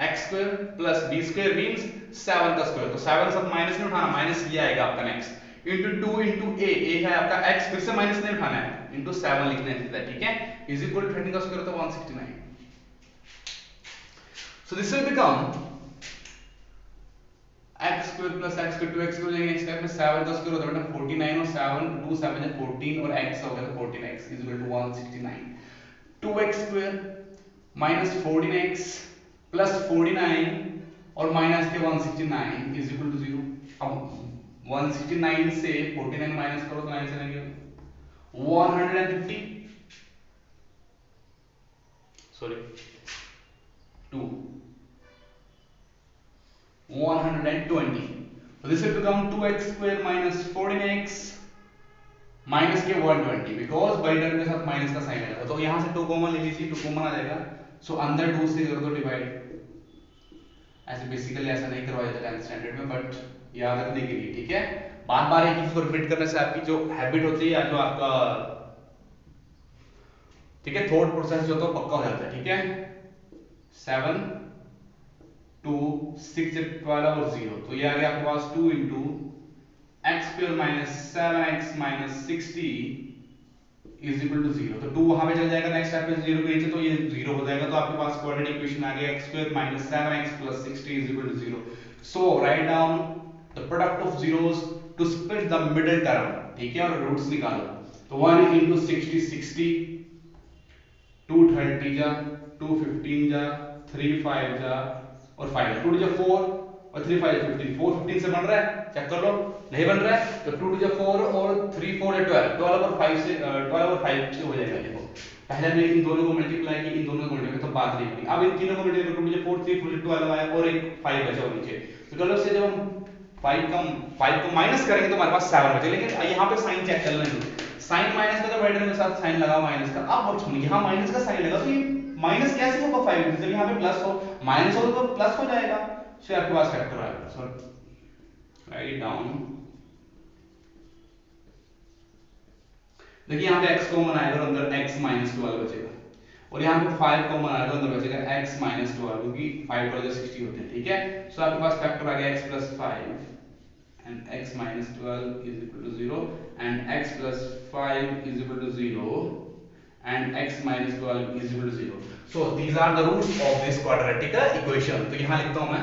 x square plus b square means 7 का स्क्वायर, तो 7 सब माइनस नहीं उठाना, माइनस ये आएगा आपका नेक्स्ट इंटू 2 इंटू ए है आपका x, फिर से माइनस नहीं उठाना है, इंटू 7 लिखना है, ठीक है, इज इक्वल टू 13 का स्क्वायर तो 169. So this will become x square plus x square 2x square जाएंगे, इस टाइप में 7 का स्क्वायर होता है बेटा 49 और 7 2 7 है 14 और x हो गया तो 14x is equal to 169. 2x square minus 14x plus 49 और माइनस के 169 is equal to 0. अब 169 से 49 माइनस करो तो 9 से रहेंगे 150, sorry 2 120. So this will become 2x square minus 14x minus के 120 बिकॉज बाई टर्म के साथ माइनस का साइन आएगा, तो यहां से 2 कॉमन ले लीजिए, 2 कॉमन आ जाएगा, सो अंदर 2 से कर दो डिवाइड. ऐसे बेसिकली ऐसा नहीं करवाया जाता 10th स्टैंडर्ड में, बट याद रखने के लिए, ठीक है, बार बार एक चीज को रिपीट करने से आपकी जो हैबिट होती है या जो आपका, ठीक है, थॉट प्रोसेस जो तो पक्का हो जाता है, ठीक है. 7 2 6 12 और 0, तो ये आ गया आपके पास 2 into x square minus 7x minus 60 is equal to 0. तो 2 वहां पे चल जाएगा नेक्स्ट स्टेप पे 0 के नीचे, तो ये 0 हो जाएगा, तो आपके पास क्वाड्रेटिक इक्वेशन आ गया x square minus 7x plus 60 is equal to 0. So right down the product of zeros to split the middle term, ठीक है, और रूट्स निकालो. तो 1 into 60 60, 2 30 जा, 2 15 जा, 3 5 जा और 5 2 जा 4 और 3 5 15, 4 15 से बन रहा है, चेक कर लो, नहीं बन रहा है तो 2 जा 4 और 3 4 या 12 12 और 5 से 12 और 5 से हो जाएगा. देखो पहले हमने इन दोनों को मल्टीप्लाई की, इन दोनों को मल्टीप्लाई, तो बात नहीं होगी. अब इन तीनों को मल्टीप्लाई करो, 2 4 3 4 12 आया और एक 5 बचा और नीचे, तो 12 से जब हम 5 को माइनस करेंगे तो हमारे पास 7 बचे. लेकिन यहाँ पे साइन चेक कर लेंगे, साइन माइनस का तो बाई टर्म के साथ साइन लगा माइनस का. अब और सुनिए, यहाँ माइनस का साइन लगा तो ये माइनस कैसे होगा 5, जब यहाँ पे प्लस हो, माइनस हो तो प्लस हो जाएगा, फिर आपके पास फैक्टर आएगा. सॉरी राइट डाउन, देखिए यहाँ पे x कॉमन आएगा और अंदर x माइनस 12 बचेगा, और यहाँ पे 5 कॉमन आएगा अंदर बचेगा x माइनस 12, क्योंकि 5 12 60 होते हैं, ठीक है. सो आपके पास फैक्टर आ गया x plus 5 and x minus 12 is equal to 0 and x plus 5 is equal to 0 and x minus 12 is equal to 0. So these are the roots of this quadratic equation. तो यहाँ लिखता हूँ मैं,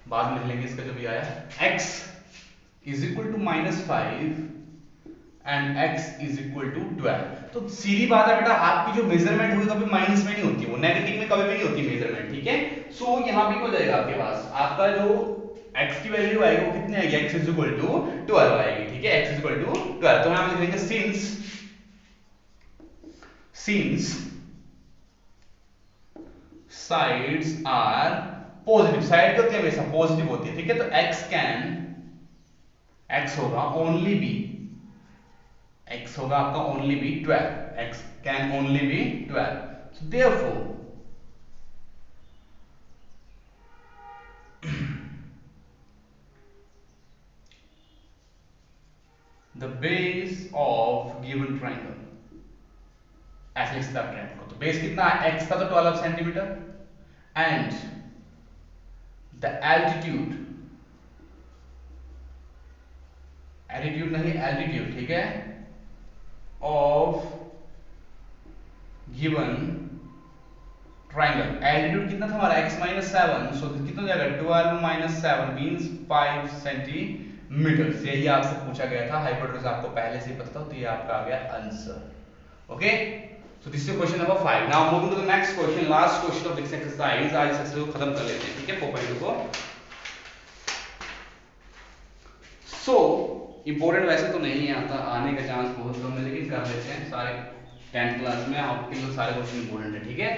बाद में लिखेंगे इसका जो भी आया, x is equal to minus 5 and x is equal to 12. तो सीधी बात है बेटा, आपकी जो मेजरमेंट होगी कभी माइनस में नहीं होती, वो नेगेटिव में कभी भी नहीं होती मेजरमेंट, ठीक है. सो यहाँ पे हो जाएगा आपके पास, आपका जो x की वैल्यू आएगी वो कितनी आएगी, x is equal to 12 आएगी, ठीक है, x is equal to 12. तो यहाँ पे लिखेंगे since sides are positive, side होती है हमेशा पॉजिटिव होती है, ठीक है, तो x होगा only be, x होगा आपका only be 12, x can only be 12. So therefore the base of given triangle, ऐसे लिख सकते हैं ट्रायंगल को, तो बेस कितना है x का तो 12 सेंटीमीटर एंड द एल्टीट्यूड नहीं एल्टीट्यूड, ठीक है, ऑफ गिवन ट्रायंगल. एल्टीट्यूड कितना था हमारा x माइनस 7, सो कितना हो जाएगा 12 माइनस 7 मींस 5 सेंटीमीटर. यही आपसे पूछा गया था, हाइपोटेनस आपको पहले से ही पता था, तो ये आपका आ गया answer. Okay, so this is question number 5. Now moving to the next question, last question of this exercise. आज इस एक्सरसाइज को खत्म कर लेते हैं, ठीक है, 4.2 को. So important वैसे तो नहीं है, आता आने का चांस बहुत कम है, लेकिन कर लेते हैं. सारे 10th क्लास में आपके लिए सारे क्वेश्चन इंपॉर्टेंट है, ठीक है.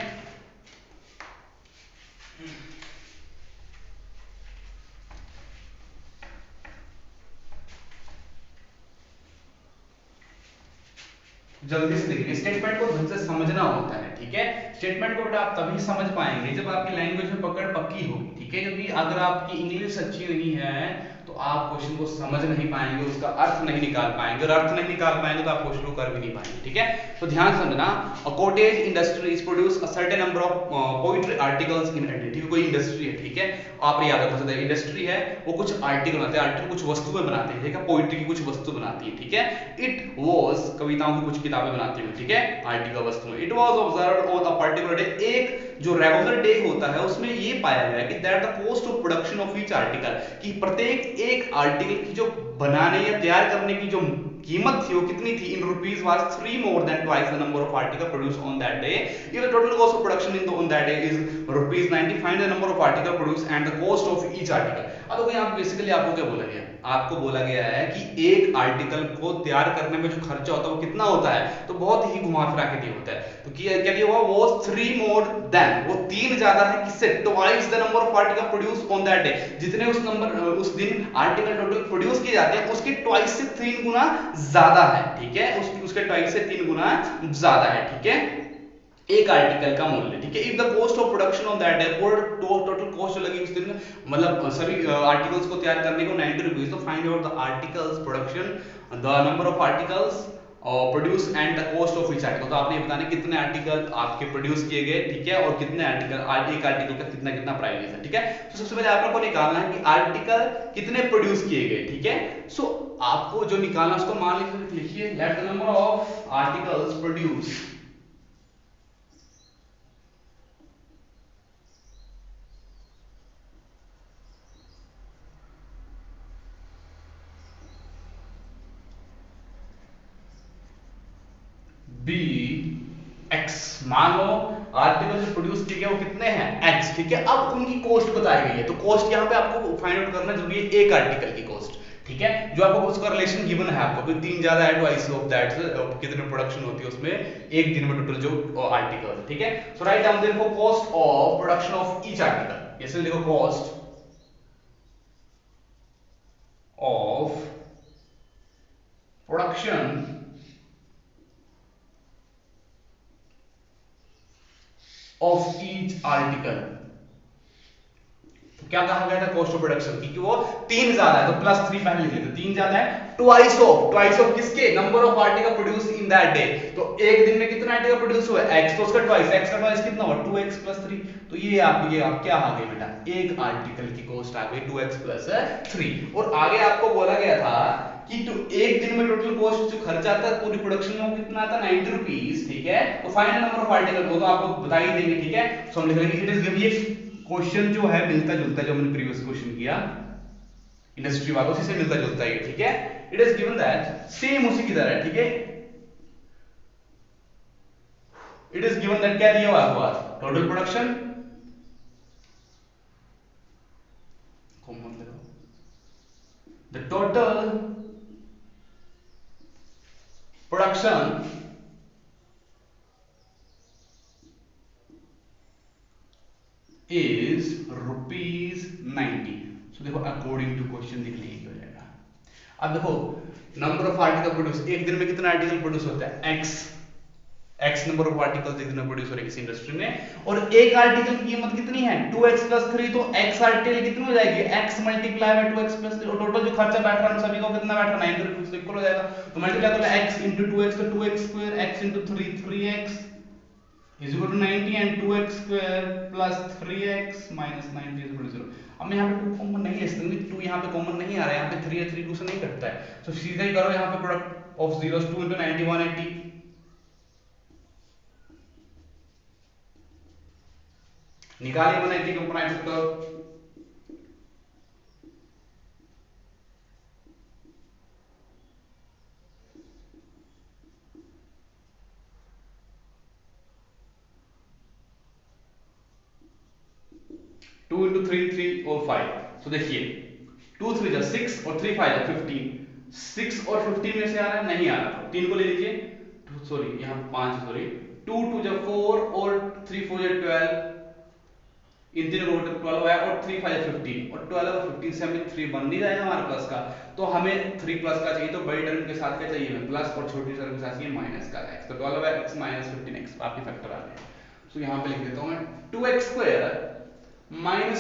जल्दी से देखिए, स्टेटमेंट को ढंग से समझना होता है, ठीक है. स्टेटमेंट को बेटा आप तभी समझ पाएंगे जब आपकी लैंग्वेज में पकड़ पक्की होगी, ठीक है, क्योंकि अगर आपकी इंग्लिश अच्छी नहीं है तो तो आप क्वेश्चन को समझ नहीं पाएंगे, उसका अर्थ नहीं निकाल पाएंगे, और अर्थ नहीं निकाल पाएंगे तो आप क्वेश्चन को कर भी नहीं पाएंगे। ठीक है, तो ध्यान समझना, a cottage industries produce a certain number of pottery articles in a day. ठीक है, कोई इंडस्ट्री है, ठीक है, आप याद रख सकते हैं इंडस्ट्री है, वो कुछ आर्टिकल बनाते हैं, आर्टिकल कुछ वस्तुएं बनाते हैं, ठीक है, पोएट्री की कुछ वस्तु बनाती है, ठीक है, इट वाज कविताओं की कुछ किताबें बनाती है, ठीक है, आर्टिकल वस्तु। It was observed on a particular day, एक जो रेगुलर डे होता है उसमें ये पाया गया कि that the cost of production of each article, कि प्रत्येक एक आर्टिकल की जो बनाने या तैयार करने की जो कीमत थी वो कितनी थी, in rupees was 3 more than twice the number of article produce on that day. If the total cost of production in on that day is rupees 90, find the number of article produce and the cost of each article. अब देखो यहाँ basically आपको क्या बोला गया, आपको बोला गया है कि एक आर्टिकल को तैयार करने में जो खर्चा होता है वो कितना होता है, तो बहुत ही घुमा फिरा के दिया होता है। तो क्या दिया हुआ, वो 3 मोर देन, वो 3 ज्यादा है किससे, twice the number of article produce on that day, जितने उस नंबर उस दिन आर्टिकल टोटल प्रोड्यूस किए जाते हैं उसके ट्वाइस से 3 गुना ज्यादा है, ठीक है, उसके ट्वाइस से 3 गुना ज्यादा है, ठीक है, एक आर्टिकल का मूल्य, ठीक है। If the cost of production of that day, total cost लगी उस दिन, मतलब सभी आर्टिकल्स को तैयार करने को 90 रुपीस, तो find out the articles production, the number of articles produce and the cost of each article. तो आपने बताना कितने आर्टिकल आपके प्रोड्यूस किए गए, ठीक है, और कितने आर्टिकल, एक आर्टिकल का कितना कितना प्राइस है, ठीक है। तो सबसे पहले आप लोगों को निकालना है कि आर्टिकल कितने प्रोड्यूस किए गए, ठीक है। सो आपको जो निकालना उसको मान लिखिए, let the number of articles produce be x, मान लो आर्टिकल जो प्रोड्यूस किए गए वो कितने हैं, एक्स, ठीक है। अब उनकी कॉस्ट बताई गई है, तो कॉस्ट यहाँ पे आपको फाइंड आउट करना जरूरी है, एक आर्टिकल की कॉस्ट, ठीक है, जो आपको उसका रिलेशन गिवन है, आपको 3 ज्यादा है ट्वाइस ऑफ दैट, कितने प्रोडक्शन होती है उसमें एक दिन में टोटल जो आर्टिकल, ठीक है। So right down therefore cost of production of each article, जैसे देखो cost of production of each article, तो क्या कहा गया था, कॉस्ट ऑफ प्रोडक्शन, क्योंकि वो 3 ज्यादा है तो +3 पहले लिख लेते, 3 ज्यादा है, ट्वाइस ऑफ किसके, number of article produce in that day, तो एक दिन में कितना आर्टिकल प्रोड्यूस हुआ, x, तो उसका ट्वाइस, x का ट्वाइस कितना हुआ, 2x + 3, तो ये आप क्या आ गई बेटा, एक आर्टिकल की कॉस्ट आ गई 2x + 3। और आगे आपको बोला गया था कि तो एक दिन में टोटल कॉस्ट जो खर्चा आता है पूरी प्रोडक्शन में वो कितना आता है, 90 रुपीस, ठीक है। तो फाइंड नंबर ऑफ आर्टिकल, वो तो आपको बता ही देंगे, ठीक है। सो हम लिख लेंगे इट इज गिवन, ये क्वेश्चन जो है मिलता जुलता जो हमने प्रीवियस क्वेश्चन किया इंडस्ट्री वालों से मिलता जुलता है, ठीक है। It is given that, same उसी की तरह, ठीक है, इट इज गिवन दैट क्या दिया हुआ है, total production, the total production is ₹90। सो देखो अकॉर्डिंग टू क्वेश्चन लिख लीजिए हो जाएगा। अब देखो नंबर ऑफ आर्टिकल प्रोड्यूस, एक दिन में कितना आर्टिकल प्रोड्यूस होता है, x नंबर ऑफ आर्टिकल्स एक दिन में प्रोड्यूस हो रहे किसी इंडस्ट्री में, और एक आर्टिकल की कीमत कितनी है 2x + 3, तो x आर्टिकल कितनी हो जाएगी, x × 2x + 3, और टोटल जो खर्चा बैठ रहा है सभी को कितना बैठ रहा है 90 रुपीस, इक्वल हो जाएगा। तो मल्टीप्लाई करो x × 2x, तो 2x² x × 3 3x is equal to 90 and 2x² + 3x - 90 is equal to 0। अब मैं यहाँ पे 2 कॉमन नहीं ले सकता, 2 यहाँ पे कॉमन नहीं आ रहा है, यहाँ पे 3 है, 3 2 से नहीं कटता है, तो सीधा ही करो यहाँ पे प्रोडक्ट ऑफ zeros 2 × 90 180, निकालिए 180 को बनाए सकते हो, टू इंटू 3 3 और 5, तो देखिए 2 3 जा 6 और 3 5 जा 15, 6 और 15 में से आ रहा है, नहीं आ रहा, 3 को ले लीजिए, सॉरी यहाँ 5, सॉरी 2 2 जा 4 और 3 4 जा 12, इन तीनों को 12 है, और 3 5 जा 15, और 12 और 15 से हमें 3 बन नहीं जाएगा हमारा प्लस का, तो हमें 3 प्लस का चाहिए, तो बड़ी टर्म के साथ क्या चाहिए हमें प्लस, और छोटी टर्म के साथ चाहिए माइनस का x, तो 12x - 15x आपके फैक्टर आ गए। सो यहाँ पे लिख देता हूँ मैं 2x²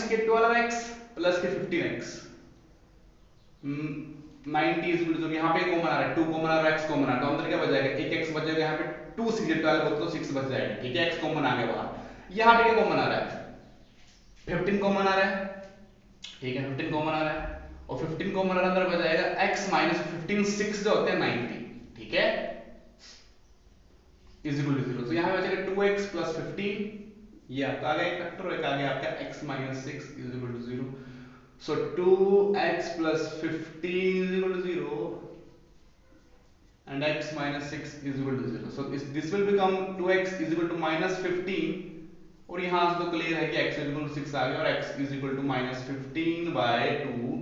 - के 12x + के 15x, 90 इज इक्वल टू, यहाँ पे कॉमन आ रहा है 2 कॉमन आ रहा है, x कॉमन आ रहा है, तो अंदर क्या बच जाएगा, एक x बच जाएगा, यहाँ पे 2 6 12 होता तो 6 बच जाएगा, ठीक है, x कॉमन आ गया बाहर। यहाँ पे क्या कॉमन आ रहा है, 15 कॉमन आ रहा है, ठीक है, 15 कॉमन आ रहा है, और 15 कॉमन आ रहा है, अंदर बच जाएगा x माइनस 15 6 जो होते हैं 90, ठीक है, इज इक्वल टू 0। तो यहाँ पे बचेगा 2x प्लस 15, ये आपका आ गया एक फैक्टर, और एक आ गया आपका x minus 6 is equal to 0। So 2x plus 15 is equal to 0 and x minus 6 is equal to 0. So this will become 2x is equal to minus 15, और यहाँ से तो क्लियर है कि x is equal to 6 आ गया, और x is equal to minus 15 by 2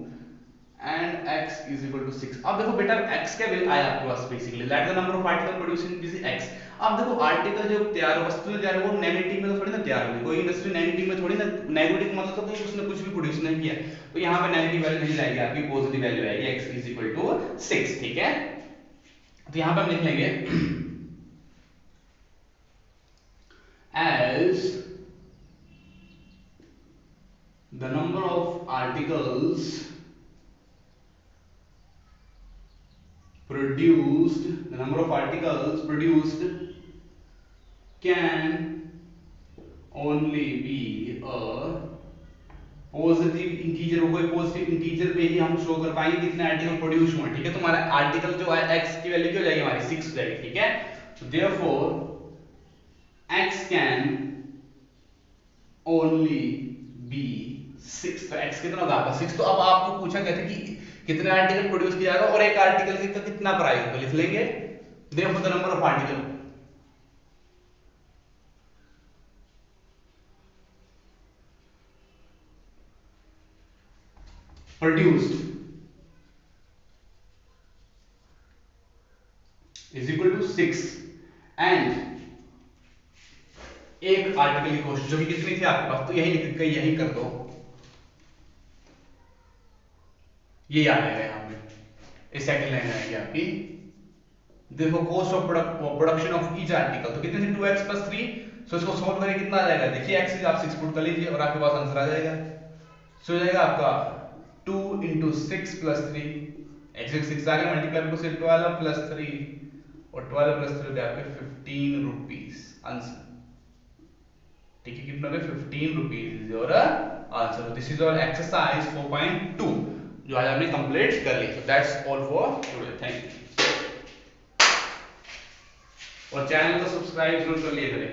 and x is equal to 6। अब देखो बेटा x क्या वैल्यू आया आपके पास, basically let the number of article producing this x। अब देखो आर्टिकल जो तैयार हो, वस्तु तैयार हो, वो नेगेटिव में तो थोड़ी ना तैयार होगी, कोई इंडस्ट्री नेगेटिव में थोड़ी ना, नेगेटिव मतलब तो कोई उसने कुछ भी प्रोड्यूस नहीं किया, तो यहाँ पे नेगेटिव वैल्यू नहीं लाएगी, आपकी पॉजिटिव वैल्यू आएगी, x is equal to 6, ठीक है। तो यहाँ पे हम लिख लेंगे as the number of articles produced, the number of articles produced can only be a positive integer, कोई पॉजिटिव इंटीजर पे ही हम शो कर पाएंगे कितने आर्टिकल प्रोड्यूस हुए, ठीक है। तो हमारा आर्टिकल जो है x की वैल्यू क्या हो जाएगी हमारी 6 हो जाएगी, ठीक है। तो therefore x can only be 6, तो x कितना होगा आपका 6। तो अब आपको पूछा गया था कि कितने आर्टिकल प्रोड्यूस किया जाएगा और एक आर्टिकल का कितना प्राइस होगा, लिख लेंगे therefore the number of article produced is equal to 6 and एक आर्टिकल की कॉस्ट जो कि कितनी थी आपके पास, तो यही लिख यही कर दो, ये आ जाएगा यहाँ पे, इस सेकंड लाइन आएगी आपकी। देखो cost of production of each article तो कितनी थी 2x प्लस 3, सो इसको सॉल्व करके कितना आ जाएगा, देखिए x आप 6 पुट कर लीजिए और आपके पास आंसर आ जाएगा। सो हो जाएगा आपका 2 into 6 plus 3, x 6 आ गया, मल्टीप्लाई को से 12 plus 3 और 12 plus 3 होते हैं आपके 15 रुपीस आंसर, ठीक है, कितना होगा 15 rupees is your answer. This is your exercise 4.2 जो आज हमने कंप्लीट कर ली। So that's all for today, thank you. और चैनल को सब्सक्राइब जरूर कर लिए करें।